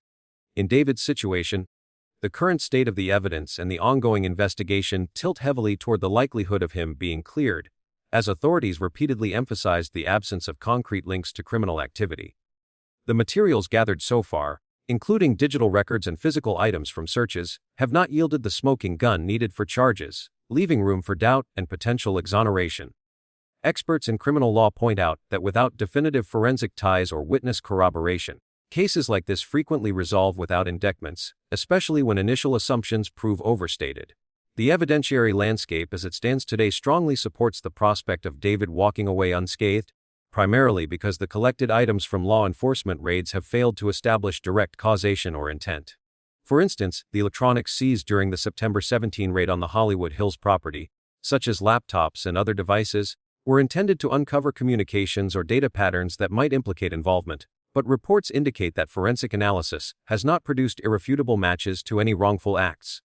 In David's situation, the current state of the evidence and the ongoing investigation tilt heavily toward the likelihood of him being cleared, as authorities repeatedly emphasized the absence of concrete links to criminal activity. The materials gathered so far, including digital records and physical items from searches, have not yielded the smoking gun needed for charges, leaving room for doubt and potential exoneration. Experts in criminal law point out that without definitive forensic ties or witness corroboration, cases like this frequently resolve without indictments, especially when initial assumptions prove overstated. The evidentiary landscape as it stands today strongly supports the prospect of David walking away unscathed, primarily because the collected items from law enforcement raids have failed to establish direct causation or intent. For instance, the electronics seized during the September 17 raid on the Hollywood Hills property, such as laptops and other devices, were intended to uncover communications or data patterns that might implicate involvement, but reports indicate that forensic analysis has not produced irrefutable matches to any wrongful acts.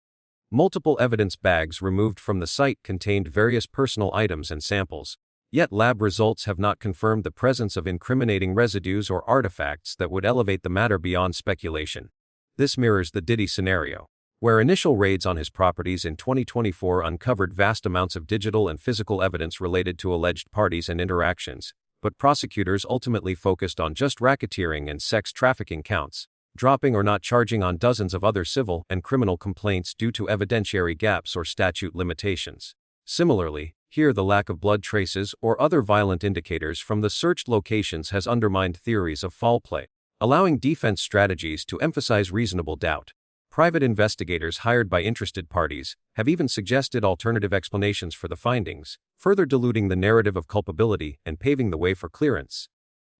Multiple evidence bags removed from the site contained various personal items and samples, yet lab results have not confirmed the presence of incriminating residues or artifacts that would elevate the matter beyond speculation. This mirrors the Diddy scenario, where initial raids on his properties in 2024 uncovered vast amounts of digital and physical evidence related to alleged parties and interactions, but prosecutors ultimately focused on just racketeering and sex trafficking counts, dropping or not charging on dozens of other civil and criminal complaints due to evidentiary gaps or statute limitations. Similarly, here the lack of blood traces or other violent indicators from the searched locations has undermined theories of foul play, allowing defense strategies to emphasize reasonable doubt. private investigators hired by interested parties have even suggested alternative explanations for the findings, further diluting the narrative of culpability and paving the way for clearance.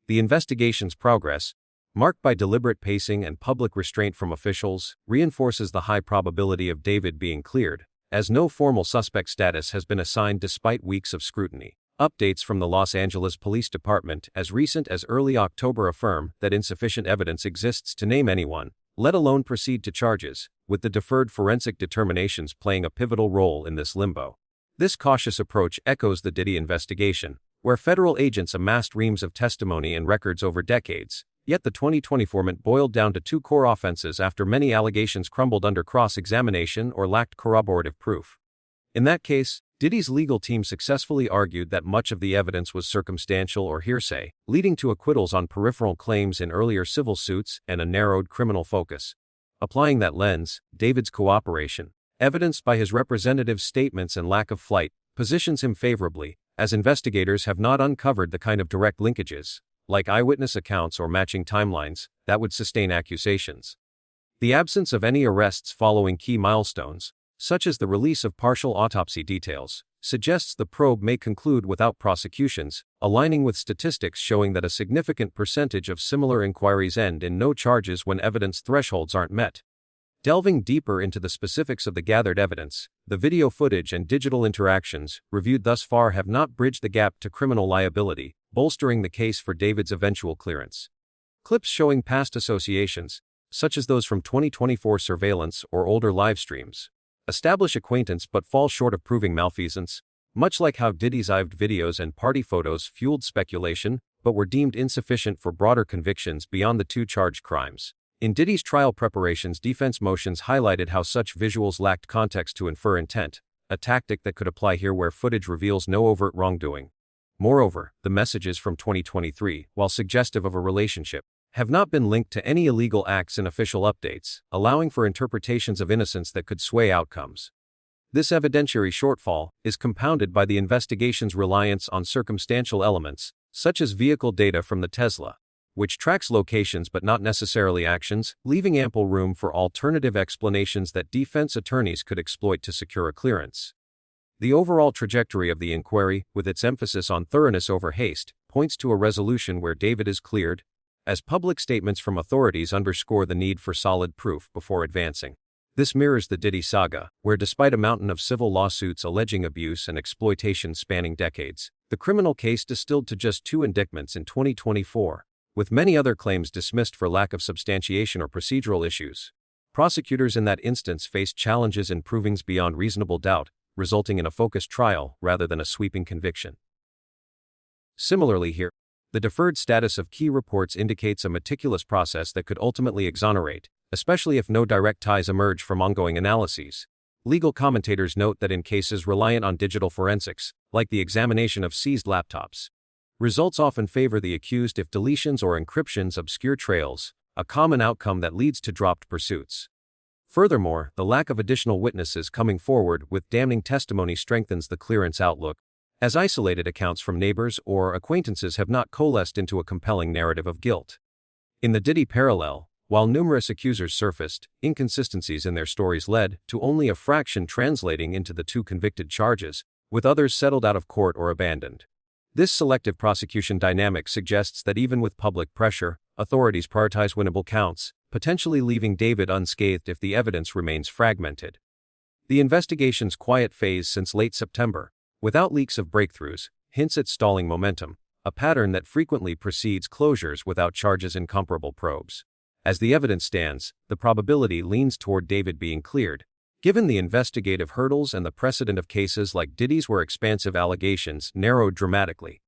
The investigation's progress, marked by deliberate pacing and public restraint from officials, reinforces the high probability of David being cleared, as no formal suspect status has been assigned despite weeks of scrutiny. Updates from the Los Angeles Police Department as recent as early October affirm that insufficient evidence exists to name anyone, let alone proceed to charges, with the deferred forensic determinations playing a pivotal role in this limbo. This cautious approach echoes the Diddy investigation, where federal agents amassed reams of testimony and records over decades, yet the 2024 ment boiled down to two core offenses after many allegations crumbled under cross-examination or lacked corroborative proof. In that case, Diddy's legal team successfully argued that much of the evidence was circumstantial or hearsay, leading to acquittals on peripheral claims in earlier civil suits and a narrowed criminal focus. Applying that lens, David's cooperation, evidenced by his representative's statements and lack of flight, positions him favorably, as investigators have not uncovered the kind of direct linkages, like eyewitness accounts or matching timelines, that would sustain accusations. The absence of any arrests following key milestones, such as the release of partial autopsy details, suggests the probe may conclude without prosecutions, aligning with statistics showing that a significant percentage of similar inquiries end in no charges when evidence thresholds aren't met. Delving deeper into the specifics of the gathered evidence, the video footage and digital interactions reviewed thus far have not bridged the gap to criminal liability, bolstering the case for David's eventual clearance. Clips showing past associations, such as those from 2024 surveillance or older live streams, establish acquaintance but fall short of proving malfeasance, much like how Diddy's IVD videos and party photos fueled speculation but were deemed insufficient for broader convictions beyond the two charged crimes. In Diddy's trial preparations, defense motions highlighted how such visuals lacked context to infer intent, a tactic that could apply here where footage reveals no overt wrongdoing. Moreover, the messages from 2023, while suggestive of a relationship, have not been linked to any illegal acts in official updates, allowing for interpretations of innocence that could sway outcomes. This evidentiary shortfall is compounded by the investigation's reliance on circumstantial elements, such as vehicle data from the Tesla, which tracks locations but not necessarily actions, leaving ample room for alternative explanations that defense attorneys could exploit to secure a clearance. The overall trajectory of the inquiry, with its emphasis on thoroughness over haste, points to a resolution where David is cleared, as public statements from authorities underscore the need for solid proof before advancing. This mirrors the Diddy saga, where despite a mountain of civil lawsuits alleging abuse and exploitation spanning decades, the criminal case distilled to just 2 indictments in 2024, with many other claims dismissed for lack of substantiation or procedural issues. Prosecutors in that instance faced challenges in provings beyond reasonable doubt, resulting in a focused trial rather than a sweeping conviction. Similarly here, the deferred status of key reports indicates a meticulous process that could ultimately exonerate, especially if no direct ties emerge from ongoing analyses. Legal commentators note that in cases reliant on digital forensics, like the examination of seized laptops, results often favor the accused if deletions or encryptions obscure trails, a common outcome that leads to dropped pursuits. Furthermore, the lack of additional witnesses coming forward with damning testimony strengthens the clearance outlook, as isolated accounts from neighbors or acquaintances have not coalesced into a compelling narrative of guilt. In the Diddy parallel, while numerous accusers surfaced, inconsistencies in their stories led to only a fraction translating into the 2 convicted charges, with others settled out of court or abandoned. This selective prosecution dynamic suggests that even with public pressure, authorities prioritize winnable counts, potentially leaving David unscathed if the evidence remains fragmented. The investigation's quiet phase since late September, without leaks of breakthroughs, hints at stalling momentum, a pattern that frequently precedes closures without charges in comparable probes. As the evidence stands, the probability leans toward David being cleared, given the investigative hurdles and the precedent of cases like Diddy's where expansive allegations narrowed dramatically.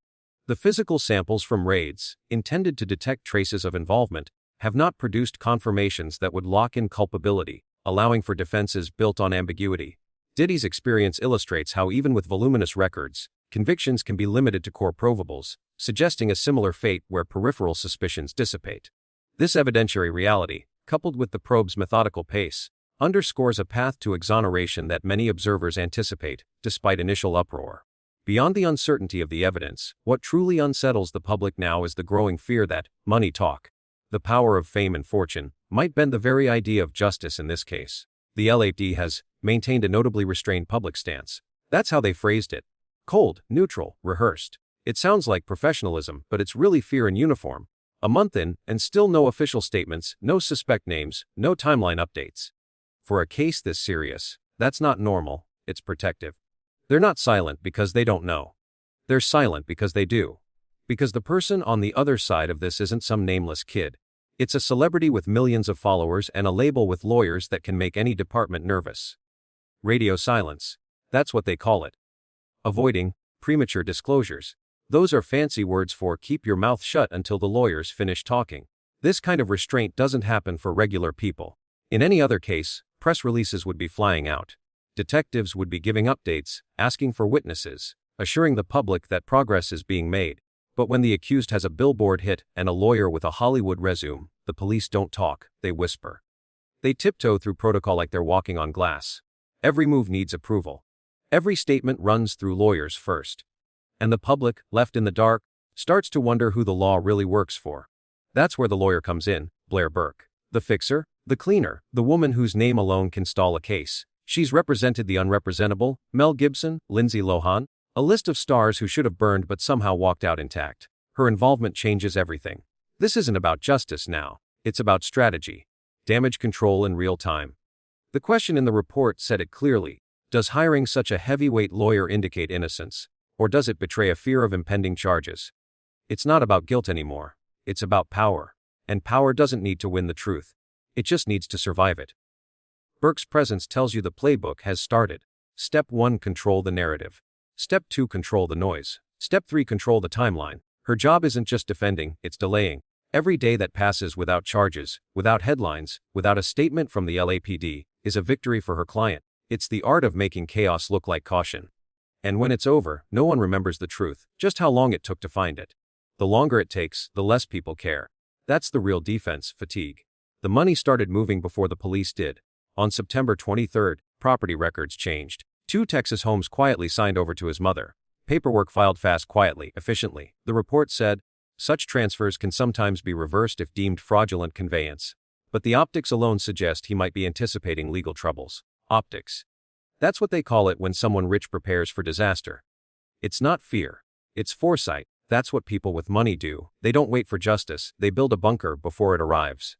The physical samples from raids, intended to detect traces of involvement, have not produced confirmations that would lock in culpability, allowing for defenses built on ambiguity. Diddy's experience illustrates how even with voluminous records, convictions can be limited to core provables, suggesting a similar fate where peripheral suspicions dissipate. This evidentiary reality, coupled with the probe's methodical pace, underscores a path to exoneration that many observers anticipate, despite initial uproar. Beyond the uncertainty of the evidence, what truly unsettles the public now is the growing fear that money talk. The power of fame and fortune might bend the very idea of justice in this case. The LAPD has maintained a notably restrained public stance. That's how they phrased it. Cold, neutral, rehearsed. It sounds like professionalism, but it's really fear in uniform. A month in, and still no official statements, no suspect names, no timeline updates. For a case this serious, that's not normal, it's protective. They're not silent because they don't know. They're silent because they do. Because the person on the other side of this isn't some nameless kid. It's a celebrity with millions of followers and a label with lawyers that can make any department nervous. Radio silence. That's what they call it. Avoiding premature disclosures. Those are fancy words for keep your mouth shut until the lawyers finish talking. This kind of restraint doesn't happen for regular people. In any other case, press releases would be flying out. Detectives would be giving updates, asking for witnesses, assuring the public that progress is being made. But when the accused has a billboard hit and a lawyer with a Hollywood resume, the police don't talk, they whisper. They tiptoe through protocol like they're walking on glass. Every move needs approval. Every statement runs through lawyers first. And the public, left in the dark, starts to wonder who the law really works for. That's where the lawyer comes in, Blair Burke. The fixer, the cleaner, the woman whose name alone can stall a case. She's represented the unrepresentable, Mel Gibson, Lindsay Lohan, a list of stars who should have burned but somehow walked out intact. Her involvement changes everything. This isn't about justice now. It's about strategy. Damage control in real time. The question in the report said it clearly. Does hiring such a heavyweight lawyer indicate innocence? Or does it betray a fear of impending charges? It's not about guilt anymore. It's about power. And power doesn't need to win the truth. It just needs to survive it. Burke's presence tells you the playbook has started. Step 1, control the narrative. Step 2, control the noise. Step 3, control the timeline. Her job isn't just defending, it's delaying. Every day that passes without charges, without headlines, without a statement from the LAPD, is a victory for her client. It's the art of making chaos look like caution. And when it's over, no one remembers the truth, just how long it took to find it. The longer it takes, the less people care. That's the real defense, fatigue. The money started moving before the police did. On September 23rd, property records changed. 2 Texas homes quietly signed over to his mother. Paperwork filed fast, quietly, efficiently. The report said, such transfers can sometimes be reversed if deemed fraudulent conveyance. But the optics alone suggest he might be anticipating legal troubles. Optics. That's what they call it when someone rich prepares for disaster. It's not fear. It's foresight. That's what people with money do. They don't wait for justice, they build a bunker before it arrives.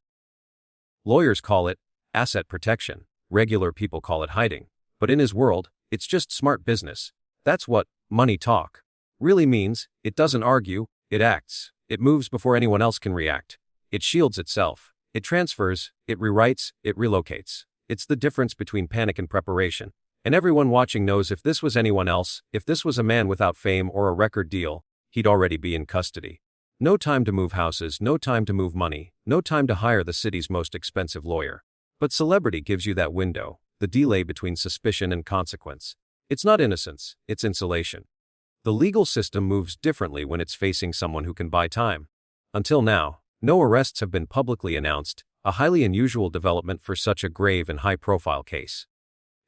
Lawyers call it asset protection. Regular people call it hiding. But in his world, it's just smart business. That's what money talk really means. It doesn't argue, it acts. It moves before anyone else can react. It shields itself. It transfers, it rewrites, it relocates. It's the difference between panic and preparation. And everyone watching knows if this was anyone else, if this was a man without fame or a record deal, he'd already be in custody. No time to move houses, no time to move money, no time to hire the city's most expensive lawyer. But celebrity gives you that window, the delay between suspicion and consequence. It's not innocence, it's insulation. The legal system moves differently when it's facing someone who can buy time. Until now, no arrests have been publicly announced, a highly unusual development for such a grave and high-profile case.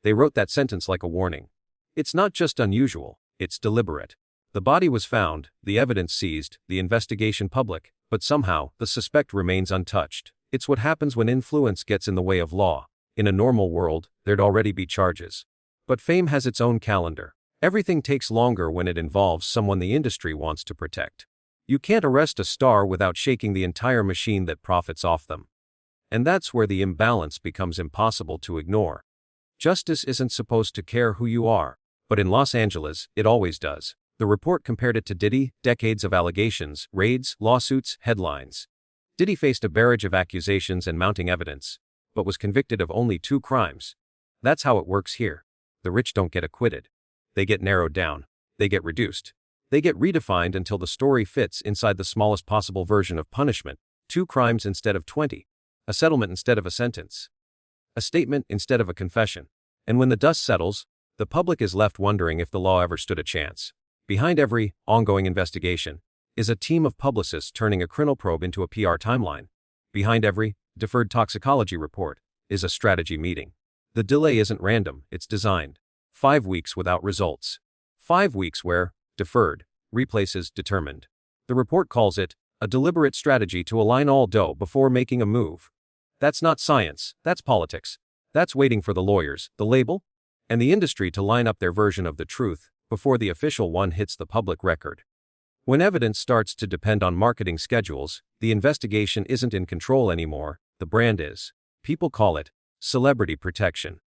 They wrote that sentence like a warning. It's not just unusual, it's deliberate. The body was found, the evidence seized, the investigation public, but somehow, the suspect remains untouched. It's what happens when influence gets in the way of law. In a normal world, there'd already be charges. But fame has its own calendar. Everything takes longer when it involves someone the industry wants to protect. You can't arrest a star without shaking the entire machine that profits off them. And that's where the imbalance becomes impossible to ignore. Justice isn't supposed to care who you are, but in Los Angeles, it always does. The report compared it to Diddy, decades of allegations, raids, lawsuits, headlines. Diddy faced a barrage of accusations and mounting evidence, but was convicted of only 2 crimes. That's how it works here. The rich don't get acquitted. They get narrowed down. They get reduced. They get redefined until the story fits inside the smallest possible version of punishment. 2 crimes instead of 20. A settlement instead of a sentence. A statement instead of a confession. And when the dust settles, the public is left wondering if the law ever stood a chance. Behind every ongoing investigation is a team of publicists turning a criminal probe into a PR timeline. Behind every deferred toxicology report is a strategy meeting. The delay isn't random, it's designed. 5 weeks without results. 5 weeks where deferred replaces determined. The report calls it a deliberate strategy to align all dough before making a move. That's not science, that's politics. That's waiting for the lawyers, the label, and the industry to line up their version of the truth before the official one hits the public record. When evidence starts to depend on marketing schedules, the investigation isn't in control anymore, the brand is. People call it celebrity protection.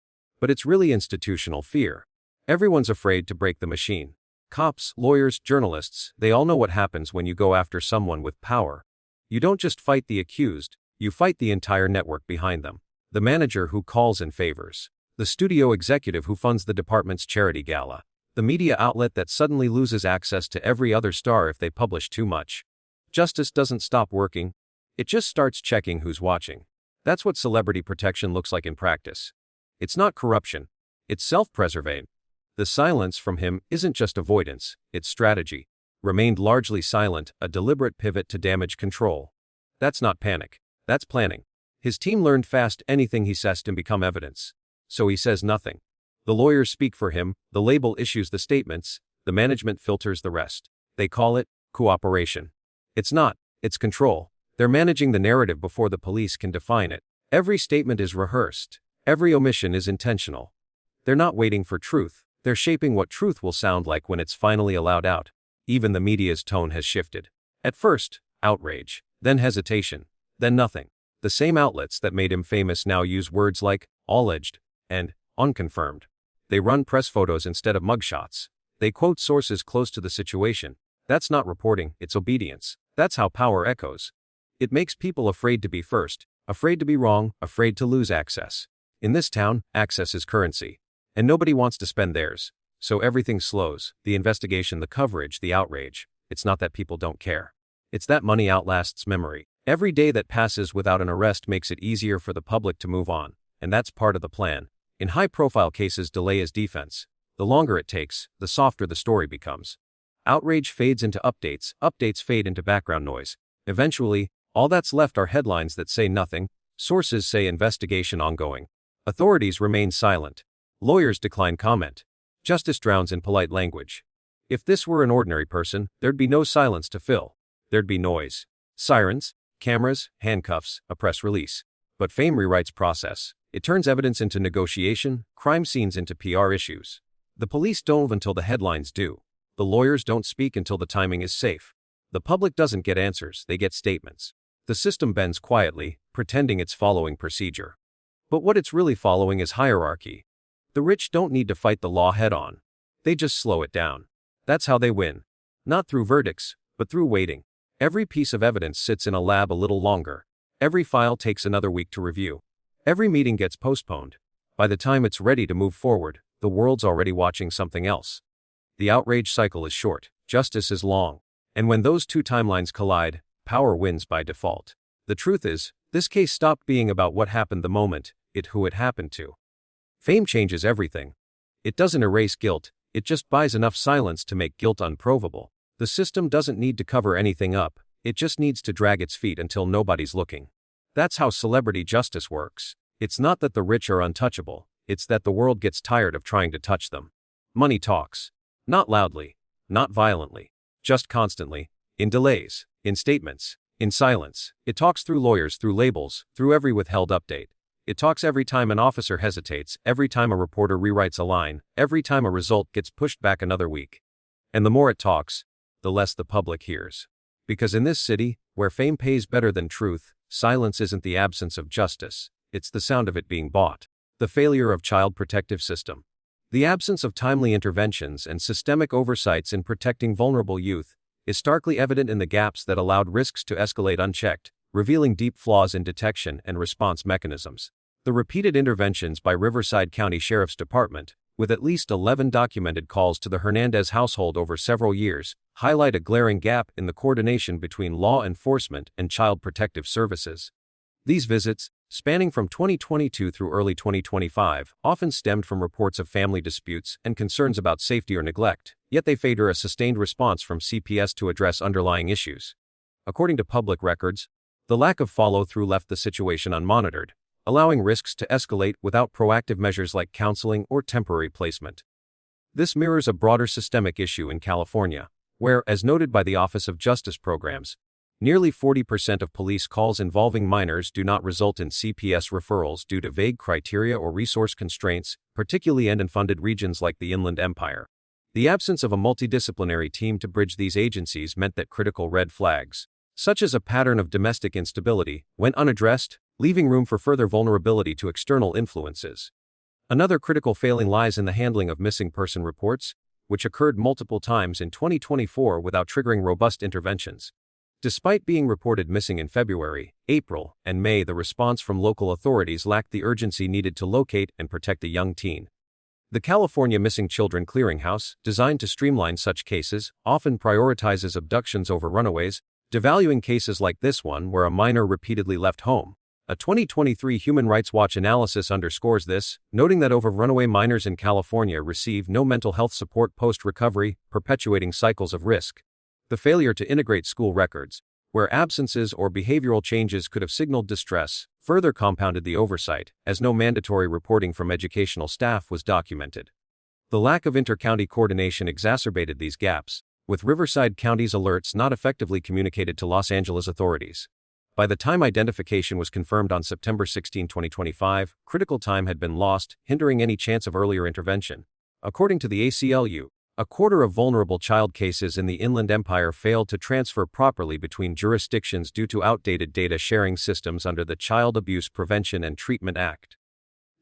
But it's really institutional fear. Everyone's afraid to break the machine. Cops, lawyers, journalists, they all know what happens when you go after someone with power. You don't just fight the accused, you fight the entire network behind them. The manager who calls in favors. The studio executive who funds the department's charity gala. The media outlet that suddenly loses access to every other star if they publish too much. Justice doesn't stop working. It just starts checking who's watching. That's what celebrity protection looks like in practice. It's not corruption. It's self-preservation. The silence from him isn't just avoidance, it's strategy. Remained largely silent, a deliberate pivot to damage control. That's not panic. That's planning. His team learned fast anything he says can become evidence. So he says nothing. The lawyers speak for him, the label issues the statements, the management filters the rest. They call it cooperation. It's not, it's control. They're managing the narrative before the police can define it. Every statement is rehearsed. Every omission is intentional. They're not waiting for truth. They're shaping what truth will sound like when it's finally allowed out. Even the media's tone has shifted. At first, outrage, then hesitation, then nothing. The same outlets that made him famous now use words like alleged and unconfirmed. They run press photos instead of mugshots. They quote sources close to the situation. That's not reporting, it's obedience. That's how power echoes. It makes people afraid to be first, afraid to be wrong, afraid to lose access. In this town, access is currency. And nobody wants to spend theirs. So everything slows, the investigation, the coverage, the outrage. It's not that people don't care. It's that money outlasts memory. Every day that passes without an arrest makes it easier for the public to move on. And that's part of the plan. In high-profile cases, delay is defense. The longer it takes, the softer the story becomes. Outrage fades into updates, updates fade into background noise. Eventually, all that's left are headlines that say nothing. Sources say investigation ongoing. Authorities remain silent. Lawyers decline comment. Justice drowns in polite language. If this were an ordinary person, there'd be no silence to fill. There'd be noise. Sirens, cameras, handcuffs, a press release. But fame rewrites process. It turns evidence into negotiation, crime scenes into PR issues. The police don't until the headlines do. The lawyers don't speak until the timing is safe. The public doesn't get answers, they get statements. The system bends quietly, pretending it's following procedure. But what it's really following is hierarchy. The rich don't need to fight the law head-on. They just slow it down. That's how they win. Not through verdicts, but through waiting. Every piece of evidence sits in a lab a little longer. Every file takes another week to review. Every meeting gets postponed. By the time it's ready to move forward, the world's already watching something else. The outrage cycle is short, justice is long. And when those two timelines collide, power wins by default. The truth is, this case stopped being about what happened the moment, who it happened to. Fame changes everything. It doesn't erase guilt, it just buys enough silence to make guilt unprovable. The system doesn't need to cover anything up, it just needs to drag its feet until nobody's looking. That's how celebrity justice works. It's not that the rich are untouchable, it's that the world gets tired of trying to touch them. Money talks. Not loudly, not violently, just constantly, in delays, in statements, in silence. It talks through lawyers, through labels, through every withheld update. It talks every time an officer hesitates, every time a reporter rewrites a line, every time a result gets pushed back another week. And the more it talks, the less the public hears. Because in this city, where fame pays better than truth, silence isn't the absence of justice, it's the sound of it being bought. The failure of child protective system. The absence of timely interventions and systemic oversights in protecting vulnerable youth is starkly evident in the gaps that allowed risks to escalate unchecked, revealing deep flaws in detection and response mechanisms. The repeated interventions by Riverside County Sheriff's Department, with at least 11 documented calls to the Hernandez household over several years, highlight a glaring gap in the coordination between law enforcement and child protective services. These visits, spanning from 2022 through early 2025, often stemmed from reports of family disputes and concerns about safety or neglect, yet they favor a sustained response from CPS to address underlying issues. According to public records, the lack of follow-through left the situation unmonitored, allowing risks to escalate without proactive measures like counseling or temporary placement. This mirrors a broader systemic issue in California, where, as noted by the Office of Justice Programs, Nearly 40% of police calls involving minors do not result in CPS referrals due to vague criteria or resource constraints, particularly in unfunded regions like the Inland Empire. The absence of a multidisciplinary team to bridge these agencies meant that critical red flags, such as a pattern of domestic instability, went unaddressed, leaving room for further vulnerability to external influences. Another critical failing lies in the handling of missing person reports, which occurred multiple times in 2024 without triggering robust interventions. Despite being reported missing in February, April, and May, the response from local authorities lacked the urgency needed to locate and protect a young teen. The California Missing Children Clearinghouse, designed to streamline such cases, often prioritizes abductions over runaways, devaluing cases like this one where a minor repeatedly left home. A 2023 Human Rights Watch analysis underscores this, noting that over runaway minors in California receive no mental health support post-recovery, perpetuating cycles of risk. The failure to integrate school records, where absences or behavioral changes could have signaled distress, further compounded the oversight, as no mandatory reporting from educational staff was documented. The lack of inter-county coordination exacerbated these gaps, with Riverside County's alerts not effectively communicated to Los Angeles authorities. By the time identification was confirmed on September 16, 2025, critical time had been lost, hindering any chance of earlier intervention. According to the ACLU, a quarter of vulnerable child cases in the Inland Empire failed to transfer properly between jurisdictions due to outdated data sharing systems under the Child Abuse Prevention and Treatment Act.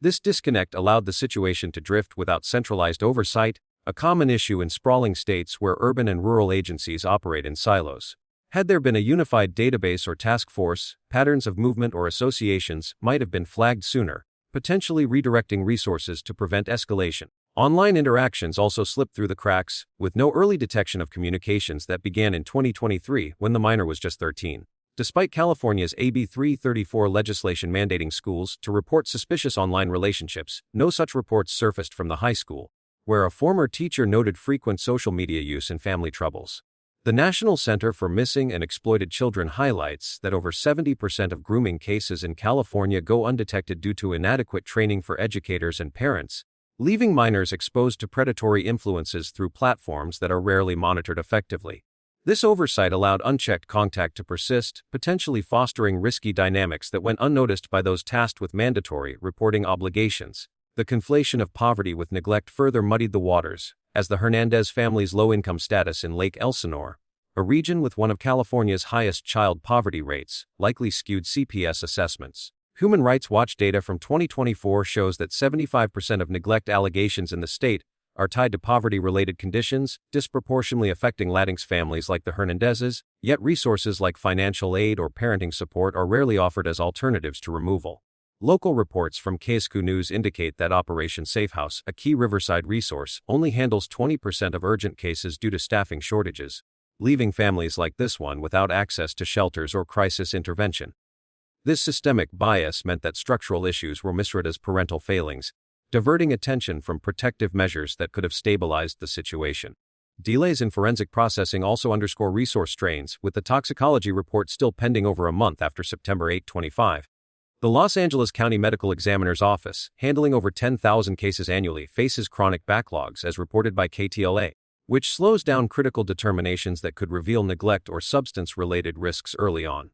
This disconnect allowed the situation to drift without centralized oversight, a common issue in sprawling states where urban and rural agencies operate in silos. Had there been a unified database or task force, patterns of movement or associations might have been flagged sooner, potentially redirecting resources to prevent escalation. Online interactions also slipped through the cracks, with no early detection of communications that began in 2023 when the minor was just 13. Despite California's AB 334 legislation mandating schools to report suspicious online relationships, no such reports surfaced from the high school, where a former teacher noted frequent social media use and family troubles. The National Center for Missing and Exploited Children highlights that over 70% of grooming cases in California go undetected due to inadequate training for educators and parents, leaving minors exposed to predatory influences through platforms that are rarely monitored effectively. This oversight allowed unchecked contact to persist, potentially fostering risky dynamics that went unnoticed by those tasked with mandatory reporting obligations. The conflation of poverty with neglect further muddied the waters, as the Hernandez family's low-income status in Lake Elsinore, a region with one of California's highest child poverty rates, likely skewed CPS assessments. Human Rights Watch data from 2024 shows that 75% of neglect allegations in the state are tied to poverty-related conditions, disproportionately affecting Latinx families like the Hernandezes, yet resources like financial aid or parenting support are rarely offered as alternatives to removal. Local reports from KSQ News indicate that Operation Safehouse, a key Riverside resource, only handles 20% of urgent cases due to staffing shortages, leaving families like this one without access to shelters or crisis intervention. This systemic bias meant that structural issues were misread as parental failings, diverting attention from protective measures that could have stabilized the situation. Delays in forensic processing also underscore resource strains, with the toxicology report still pending over a month after September 8, 2025. The Los Angeles County Medical Examiner's Office, handling over 10,000 cases annually, faces chronic backlogs as reported by KTLA, which slows down critical determinations that could reveal neglect or substance-related risks early on.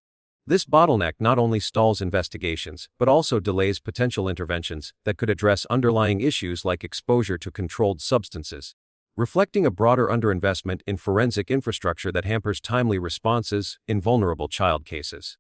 This bottleneck not only stalls investigations, but also delays potential interventions that could address underlying issues like exposure to controlled substances, reflecting a broader underinvestment in forensic infrastructure that hampers timely responses in vulnerable child cases.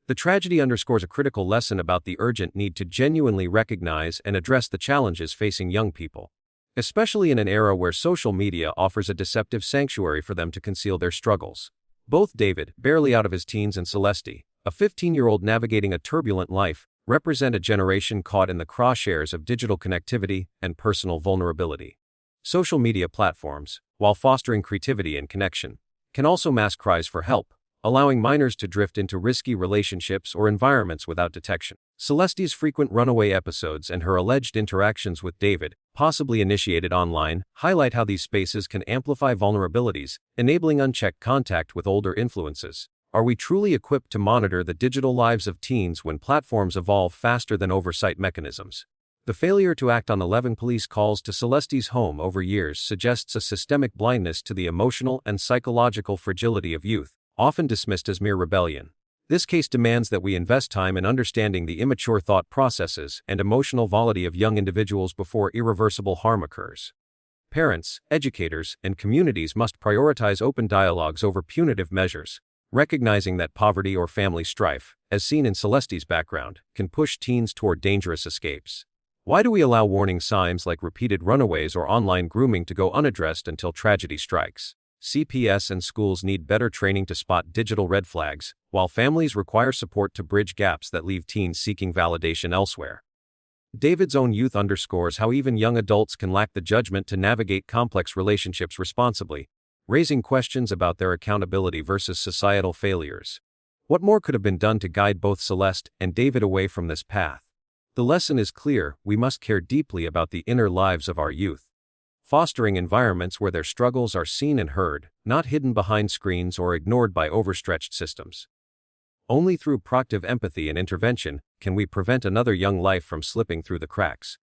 The tragedy underscores a critical lesson about the urgent need to genuinely recognize and address the challenges facing young people, especially in an era where social media offers a deceptive sanctuary for them to conceal their struggles. Both David, barely out of his teens, and Celeste, a 15-year-old navigating a turbulent life, represent a generation caught in the crosshairs of digital connectivity and personal vulnerability. Social media platforms, while fostering creativity and connection, can also mask cries for help, allowing minors to drift into risky relationships or environments without detection. Celeste's frequent runaway episodes and her alleged interactions with David, possibly initiated online, highlight how these spaces can amplify vulnerabilities, enabling unchecked contact with older influences. Are we truly equipped to monitor the digital lives of teens when platforms evolve faster than oversight mechanisms? The failure to act on 11 police calls to Celeste's home over years suggests a systemic blindness to the emotional and psychological fragility of youth. often dismissed as mere rebellion. This case demands that we invest time in understanding the immature thought processes and emotional volatility of young individuals before irreversible harm occurs. Parents, educators, and communities must prioritize open dialogues over punitive measures, recognizing that poverty or family strife, as seen in Celeste's background, can push teens toward dangerous escapes. Why do we allow warning signs like repeated runaways or online grooming to go unaddressed until tragedy strikes? CPS and schools need better training to spot digital red flags, while families require support to bridge gaps that leave teens seeking validation elsewhere. David's own youth underscores how even young adults can lack the judgment to navigate complex relationships responsibly, raising questions about their accountability versus societal failures. What more could have been done to guide both Celeste and David away from this path? The lesson is clear: we must care deeply about the inner lives of our youth, fostering environments where their struggles are seen and heard, not hidden behind screens or ignored by overstretched systems. Only through proactive empathy and intervention can we prevent another young life from slipping through the cracks.